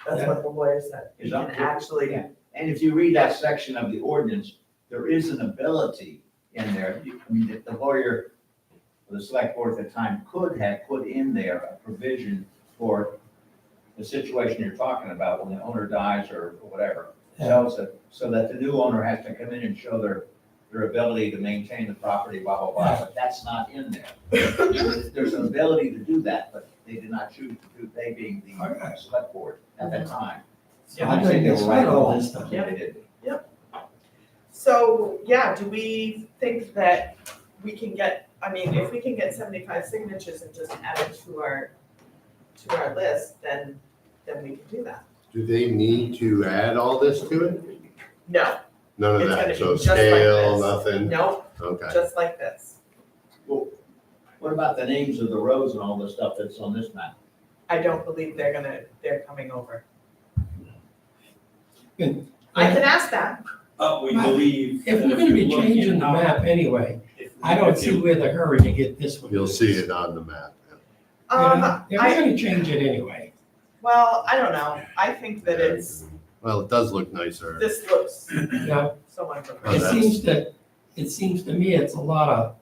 That's what the lawyer said. He Is can that- actually, Yeah. And if you read that section of the ordinance, there is an ability in there. I mean, the lawyer, the select board at the time could have put in there a provision for the situation you're talking about when the owner dies or whatever. Sells it, so that the new owner has to come in and show their ability to maintain the property, blah, blah, blah, but that's not in there. There's an ability to do that, but they did not choose to do, they being the Okay. select board at that time. So I didn't explain all this stuff. Yeah, they did. so, yeah, do we think that we can get, I mean, if we can get 75 signatures and just add it to our list, then we can do that. Do they need to add all this to it? No, None of It's gonna that, be so just like scale, this. nothing? no, Okay. just like this. What about the names of the roads and all the stuff that's on this map? I don't believe they're coming over. Good. I can ask that. We believe. If that we're gonna be you look changing in the our- map anyway, if- I don't if see you- where the hurry to get this one. You'll see it on the map. If we're gonna change it anyway. Well, I don't know. I think that Well, it does look nicer. this looks Now, so much. Oh, it that's- seems to me it's a lot of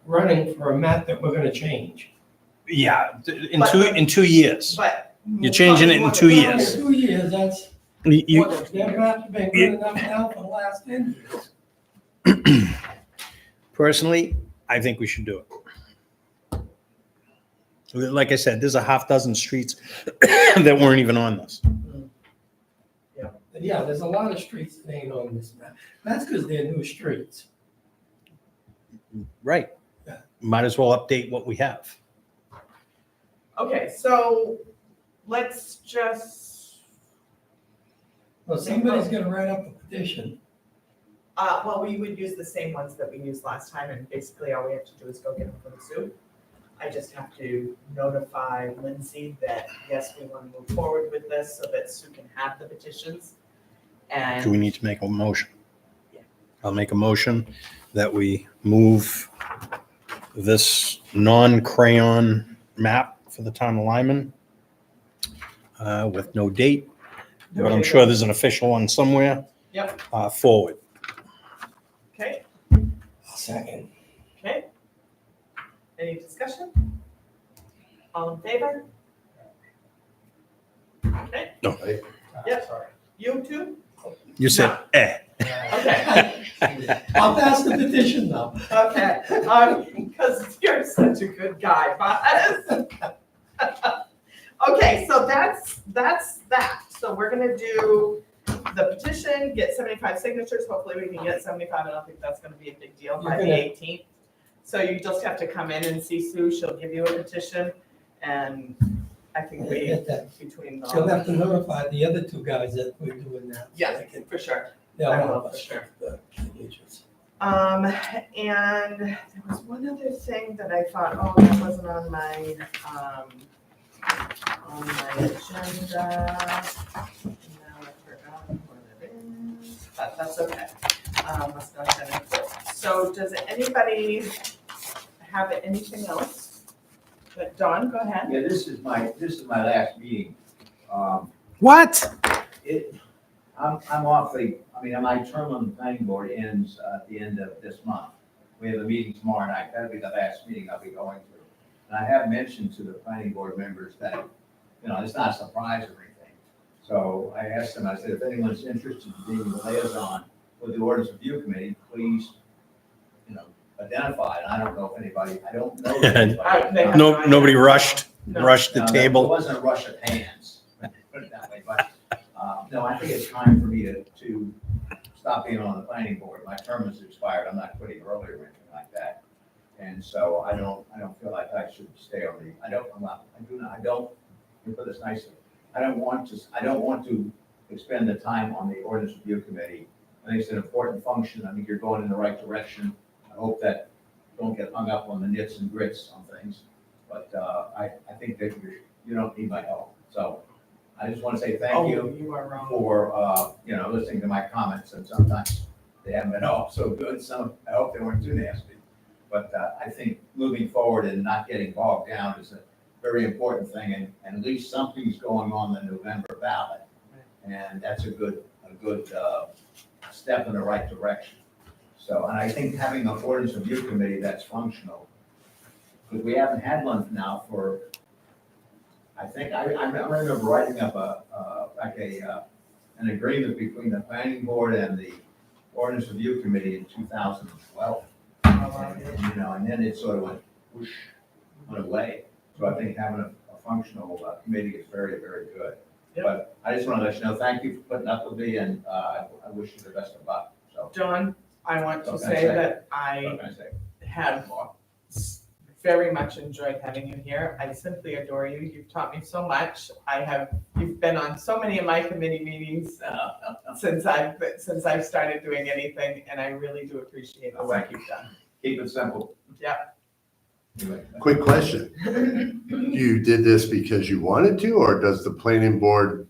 running for a map that we're gonna change. Yeah, in 2 years. But. You're changing it in 2 Well, years. 2 years, that's, You, that map's been good enough now for the last 10 years. personally, I think we should do it. Like I said, there's a half dozen streets that weren't even on this. Yeah, there's a lot of streets that ain't on this map. That's because they're new streets. Right. Yeah. Might as well update what we have. Okay, so let's just, Well, somebody's gonna write up a petition. well, we would use the same ones that we used last time, and basically all we have to do is go get them from Sue. I just have to notify Lindsay that, yes, we want to move forward with this so that Sue can have the petitions. Do we And, need to make a motion? Yeah. I'll make a motion that we move this non-crayon map for the town of Lyman with no date, but I'm sure there's an official one somewhere. Yep. Forward. okay, I'll second. okay. Any discussion? All in favor? Okay, No. Yep. Sorry. you too? You said, eh. Okay. I'll pass the petition now. Okay, because you're such a good guy, Buzz. Okay, so that's that. So we're gonna do the petition, get 75 signatures. Hopefully we can get 75. I don't think that's gonna be a big deal by the You're 18th. So you just have to come in and see Sue. She'll give you a petition, and I think we, At that, between she'll them. have to notify the other two guys that we're doing that. Yeah, for sure. They'll I will, help for us sure. with the signatures. And there was one other thing that I thought, oh, that wasn't on my agenda. Now I forgot what it is, but that's okay. Must not have been important. So does anybody have anything else? But Dawn, go ahead. Yeah, this is my last meeting. What? I'm awfully, my term on the planning board ends at the end of this month. We have a meeting tomorrow night. That'll be the last meeting I'll be going to. And I have mentioned to the planning board members that, it's not a surprise or anything. So I asked them, I said, if anyone's interested in being the liaison with the ordinance review committee, please, identify it. I don't know if anybody, I don't know. if anybody- No, nobody rushed the No, There table. wasn't a rush of hands, put it that way, but, no, I think it's time for me to stop being on the planning board. My term is expired, I'm not quitting early or anything like that. And so I don't feel like I should stay on let me put this nicely, I don't want to expend the time on the ordinance review committee. I think it's an important function, I think you're going in the right direction. I hope that don't get hung up on the nits and grits on things, but, I think that you don't need my help. So I just want to say thank you You are wrong. for, listening to my comments, and sometimes they haven't been all so good, I hope they weren't too nasty. But I think moving forward and not getting bogged down is a very important thing, and at least something's going on the November ballot. And that's a good step in the right direction. So, and I think having an ordinance review committee that's functional, because we haven't had one now for, I think, I remember writing up an agreement between the planning board and the ordinance review committee in 2012. And then it sort of went whoosh, went away. So I think having a functional committee is very, very good. Yep. But I just want to let you know, thank you for putting up with me, and I wish you the best of luck. So, John, I want to What can I say say? that what I can I say? have very much enjoyed having you here. I simply adore you. You've taught me so much. You've been on so many of my committee meetings since I've started doing anything, and I really do appreciate the work you've done. Keep it simple. Yeah. Anyway, Quick question. You did this because you wanted to, or does the planning board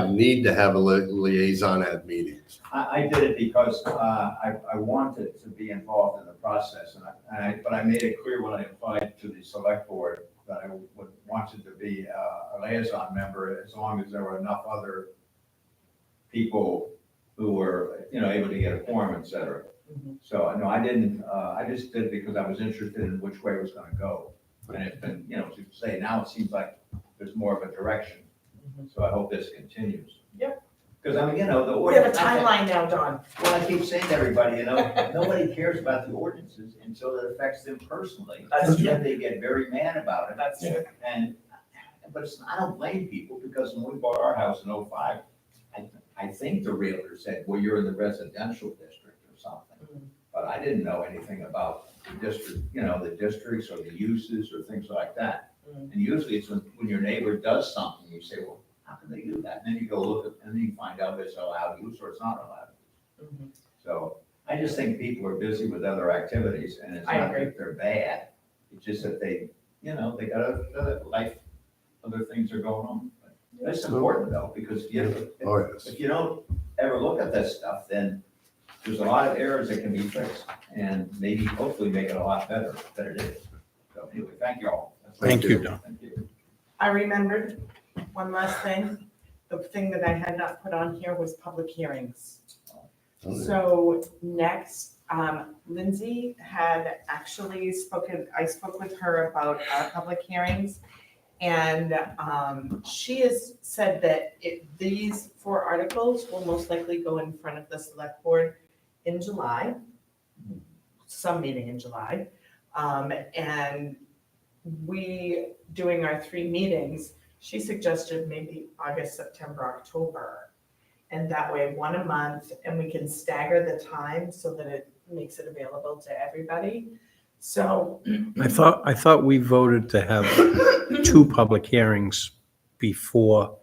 need to have a liaison at meetings? I did it because I wanted to be involved in the process, but I made it clear when I applied to the select board that I wanted to be a liaison member as long as there were enough other people who were, able to get a quorum, et cetera. Mhm. So, no, I didn't, I just did it because I was interested in which way it was gonna go. And it's been, to say, now it seems like there's more of a direction. Mhm. So I hope this continues. Yep. Because the We have a ordinance. timeline now, Don. Well, I keep saying to everybody, nobody cares about the ordinances until it affects them personally. That's true. Then they get very mad about it. That's true. But I don't blame people, because when we bought our house in '05, I think the realtor said, well, you're in the residential district or something. Mhm. But I didn't know anything about the district, the districts or the uses or things like that. Mhm. And usually it's when your neighbor does something, you say, well, how can they do that? And then you go look at, and then you find out it's allowed use or it's not allowed. Mhm. So I just think people are busy with other activities, and it's I not agree. that they're bad. It's just that they got other life, other things are going on. But it's important though, because Oh, yes. if you don't ever look at this stuff, then there's a lot of errors that can be fixed, and maybe hopefully make it a lot better than it is. So anyway, thank you all. Thank you, Don. Thank you. I remembered one last thing. The thing that I had not put on here was public hearings. Okay. So next, Lindsay had actually I spoke with her about our public hearings. And she has said that these 4 articles will most likely go in front of the select board in July, some meeting in July. And we, doing our 3 meetings, she suggested maybe August, September, October. And that way, 1 a month, and we can stagger the time so that it makes it available to everybody. So. I thought we voted to have 2 public hearings before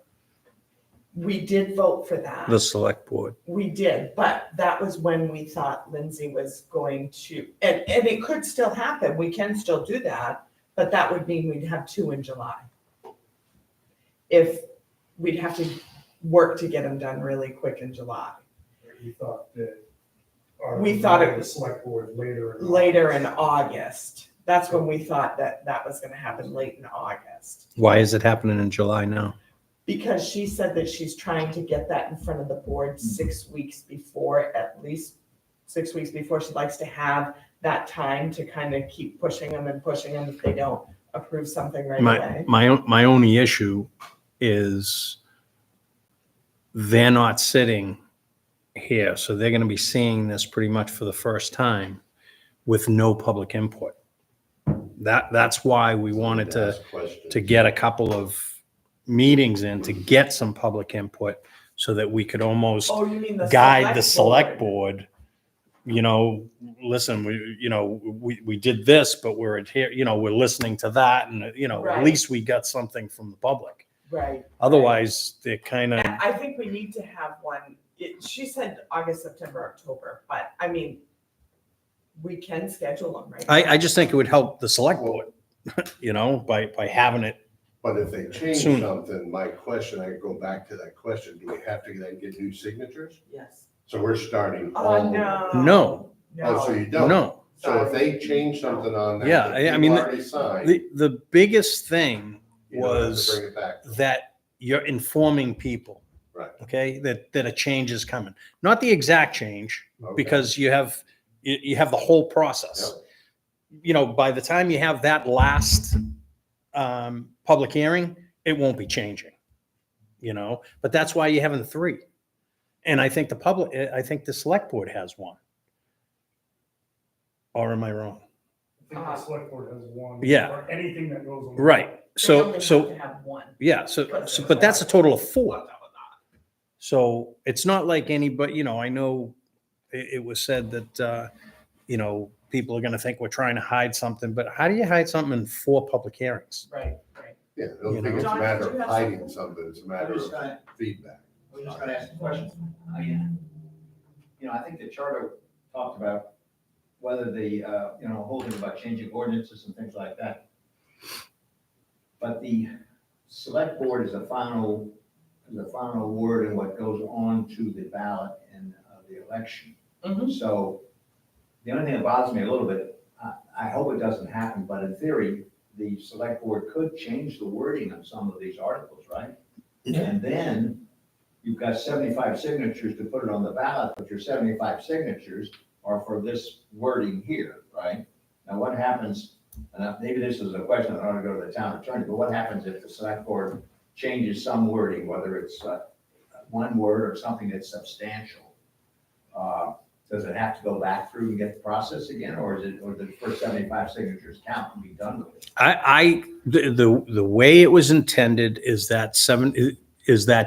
We did vote for that. the select board. We did, but that was when we thought Lindsay was going to, and it could still happen, we can still do that, but that would mean we'd have 2 in July. If we'd have to work to get them done really quick in July. You thought that. We thought it the was select board later. Later in August, that's when we thought that was gonna happen, late in August. Why is it happening in July now? Because she said that she's trying to get that in front of the board 6 weeks before, at least 6 weeks before. She likes to have that time to kind of keep pushing them if they don't approve something right away. My only issue is they're not sitting here, so they're going to be seeing this pretty much for the first time with no public input. That's why we wanted to Ask questions. get a couple of meetings in to get some public input so that we could almost Oh, you mean the guide the select board, listen, we did this, but we're here, we're listening to that, and, at Right. least we got something from the public. Right. Otherwise, they're kind of, I think we need to have one, she said August, September, October, but I mean, we can schedule them, right? I just think it would help the select board, by having it. But if they change Soon. something, my question, I go back to that question, do we have to then get new signatures? Yes. So we're starting Oh, all. no. No. Oh, so No. you don't? No. So if they change something on that. Yeah, that I mean, you've already signed, The biggest thing you don't have to was bring it back. that you're informing people, Right. okay, that a change is coming. Not the exact change, Okay. because you have the whole process. By the time you have that last public hearing, it won't be changing, but that's why you're having 3. And I think I think the select board has 1. Or am I wrong? I think the select board has 1. Yeah. Or anything that goes on. Right. They only have So, to have one. yeah, but that's a total of 4. So it's not like anybody, I know it was said that, people are going to think we're trying to hide something, but how do you hide something in 4 public hearings? Right. Yeah, I don't You think know? it's a John, matter did you of have hiding something, it's a matter I'm just of gonna, feedback. we're just gonna ask a question. I think the charter talked about whether the, whole thing about changing ordinances and things like that. But the select board is a final word in what goes on to the ballot in the election. Mhm. So the only thing that bothers me a little bit, I hope it doesn't happen, but in theory, the select board could change the wording of some of these articles, right? And then you've got 75 signatures to put it on the ballot, but your 75 signatures are for this wording here, right? Now, what happens, and maybe this is a question I ought to go to the town attorney, but what happens if the select board changes some wording, whether it's one word or something that's substantial? Does it have to go back through and get the process again, or the first 75 signatures count and be done with it? The way it was intended is that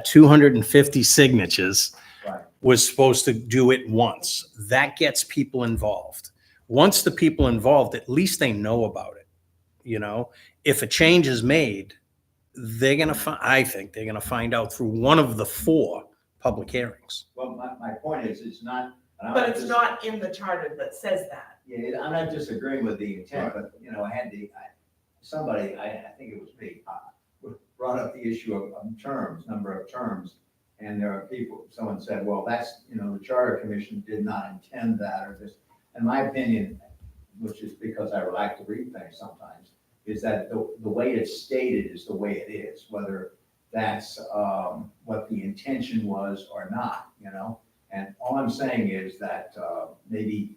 250 signatures Right. was supposed to do it once. That gets people involved. Once the people involved, at least they know about it. If a change is made, I think they're gonna find out through one of the 4 public hearings. Well, my point is, it's not. and I'm But it's just- not in the charter that says that. Yeah, I'm not disagreeing with the intent, but, somebody, I think it was me, brought up the issue of number of terms. And there are people, someone said, well, that's, the Charter Commission did not intend that or this. And my opinion, which is because I like to read things sometimes, is that the way it's stated is the way it is, whether that's what the intention was or not, And all I'm saying is that maybe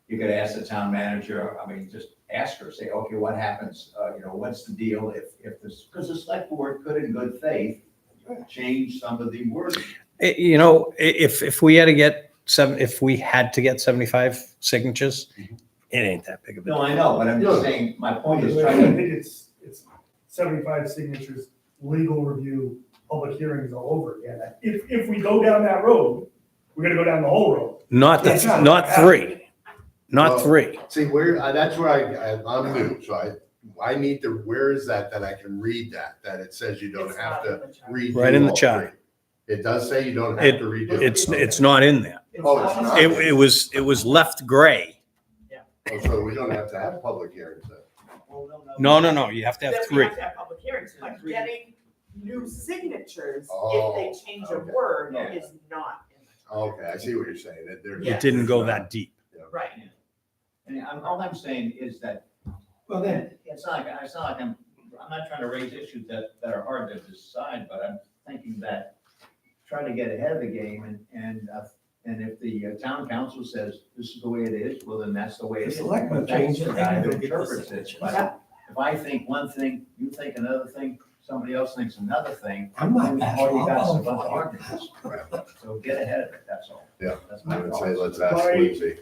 you could ask the town manager, just ask her, say, okay, what happens, what's the deal if this, because the select board could in good faith change some of the wording. If we had to get if we had to get 75 signatures, it ain't that big of a No, deal. I know, but I'm just saying, my point is I trying think to, it's 75 signatures, legal review, public hearings all over again. If we go down that road, we're gonna go down the whole road. Not It's not not gonna three, not Well, three. See, that's where I'm new, so I need to, where is that I can read that it says you don't It's have not in to the chart. redo Right in the all chart. three. It does say you don't have to redo. It's not in there. Oh, it's not. It was left gray. Oh, so we don't have to have public hearings then. No, you have to have Then we three. have to have public hearings, but getting new signatures, if Oh, they change a okay. word, Yeah. is not in the chart. Okay, I see what you're saying. That there's- Yeah. It didn't go that deep. Right. and all I'm saying is that, well, then, it's not like I'm not trying to raise issues that are hard to decide, but I'm thinking that try to get ahead of the game and if the town council says this is the way it is, well, then that's the way it The is. selectmen But that's change it, the they guy can who go get the interprets it. signatures. But if I think one thing, you think another thing, somebody else thinks another thing, I'm not then bashful. all you got is a I'll bunch of volunteer. arguments. So get ahead of it, that's all. Yeah, That's I my would say thought. let's ask Right. Lindsay.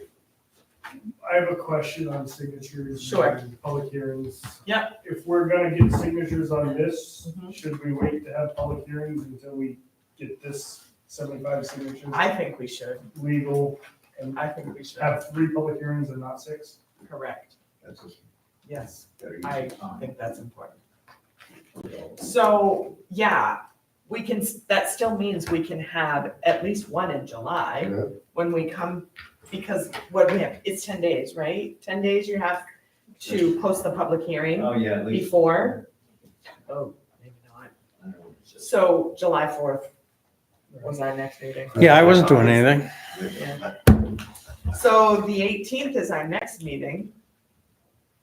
I have a question on signatures. Sure. and Public hearings. Yep. If we're gonna get signatures on this, Mhm. should we wait to have public hearings until we get this 75 signatures I think we should, legal and I think we should, have 3 public hearings and not 6? correct, That's just yes, very easy. I think that's important. So, yeah, we can, that still means we can have at least one in July Yeah. when we come, because what we have, it's 10 days, right? 10 days you have to post the public hearing Oh, yeah, at least. before. Oh, maybe not. I don't know. So July 4th was our next meeting. Yeah, I wasn't doing anything. Yeah. So the 18th is our next meeting.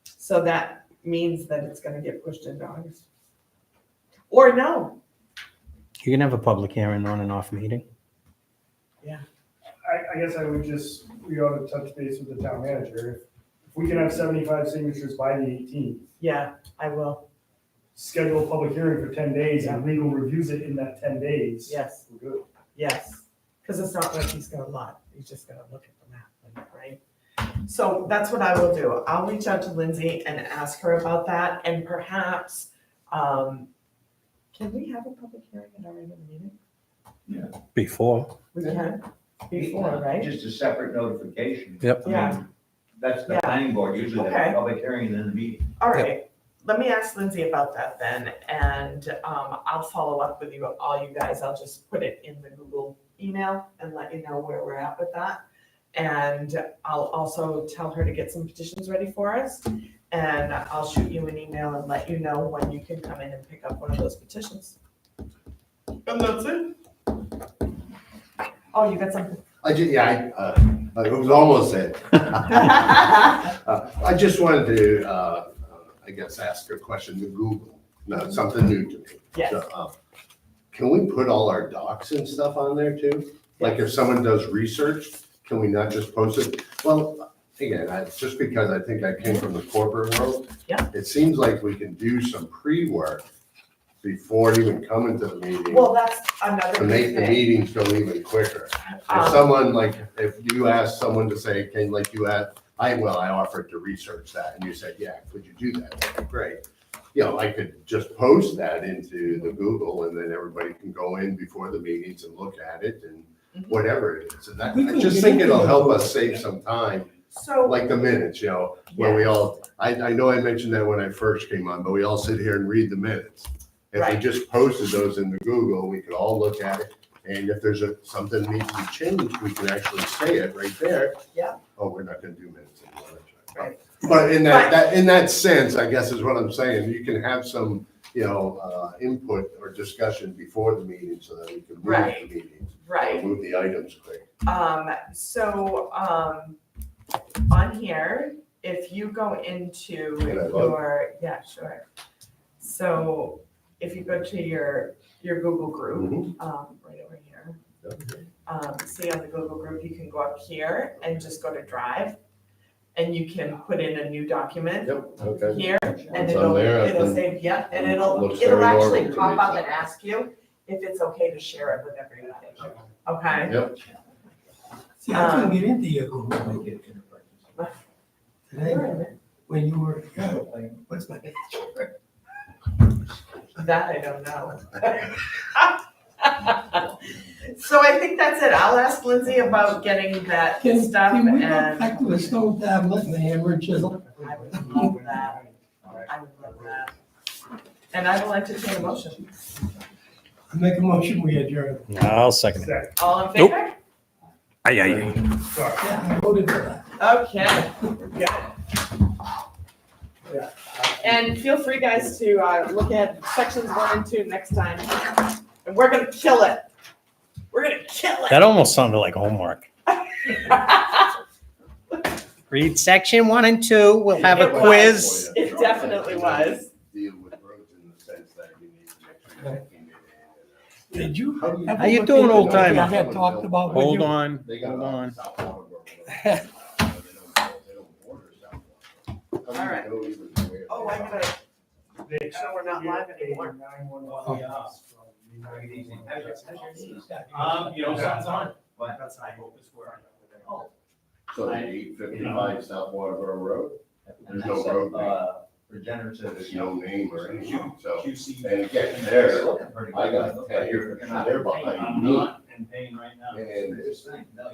So that means that it's gonna get pushed into August. Or no, You can have a public hearing on and off meeting. I guess I would we ought to touch base with the town manager. If we can have 75 signatures by the 18th, yeah, I will, schedule a public hearing for 10 days and legal reviews it in that 10 days. yes, We're good. yes. Because it's not like he's gonna lot, he's just gonna look at the map, right? So that's what I will do. I'll reach out to Lindsay and ask her about that, and perhaps, can we have a public hearing at our regular meeting? Before. We can, before, right? Just a separate notification. Yep. I mean, Yeah. That's the Yeah. planning board, usually they Okay. have a public hearing and then the meeting. All right, let me ask Lindsay about that then, and I'll follow up with you, all you guys. I'll just put it in the Google email and let you know where we're at with that. And I'll also tell her to get some petitions ready for us, and I'll shoot you an email and let you know when you can come in and pick up one of those petitions. And that's it. Oh, you got something? It was almost it. I just wanted to, I guess, ask a question to Google. No, something new to me. Yes. So, can we put all our docs and stuff on there too? Like if someone does research, can we not just post it? Well, again, just because I think I came from the corporate world. Yeah. It seems like we can do some pre-work before even coming to the meeting. Well, that's another To good make the thing. meetings go even quicker. If Um, someone, like, if you ask someone to say, can, like you asked, I offered to research that, and you said, yeah, could you do that? That'd be great. You know, I could just post that into the Google, and then everybody can go in before the meetings and look at it, and Mhm. whatever it is. And that, We I can just get think into it'll the help Google. us save some time, So, like the minutes, you know, when we all, I know I mentioned that when I first came on, but we all sit here and read the minutes. If we Right. just posted those in the Google, we could all look at it, and if there's something that needs to be changed, we can actually say it right there. Yeah. Oh, we're not gonna do minutes anymore. That's Right. But in that sense, I guess is what I'm saying, you can have some, input or discussion before the meeting so that we can move Right. the meetings. right. Move the items quick. On here, if you go into Can I vote? yeah, sure. So if you go to your Google group, right over here, see on the Google group, you can go up here and just go to Drive. And you can put in a new document Yep, okay. here, and It's on there, it'll then say, yeah, and it'll looks very actually normal to pop me, up so. and ask you if it's okay to share it with everybody, okay? Yep. So See, I couldn't get into your Google today when you were, what's my name? That I don't know. So I think that's it. I'll ask Lindsay about getting that stuff Can we go and back to the stone tablet and the hammer and chisel? I would love that. I would love that. And I will entertain a motion. I make a motion, we adjourn. I'll second it. Second. All in favor? Aye, aye. Sorry. Yeah, I voted for that. Okay. Yeah. And feel free, guys, to look at sections 1 and 2 next time. And we're gonna kill it. We're gonna kill it. That almost sounded like homework. Read section 1 and 2. We'll have a It was. quiz. It definitely was. Deal with roads in the sense that you need to make sure you're making it. Did you? How you doing, old timer? I had talked about with Hold you. on, They got hold on. South Waterboro Road. They don't border South Waterboro. All right. Oh, I gotta, They- so we're not live anymore. 911 Yeah. from United Easy. States. You know, something's on. What? That's I hope it's where. So 855 South Waterboro Road, And There's no that's, road name. Regenerative. there's no name or anything, so. QC. And getting there, Looking pretty I good. got 10 years, they're behind I'm me. not in pain right now. And This thing, no,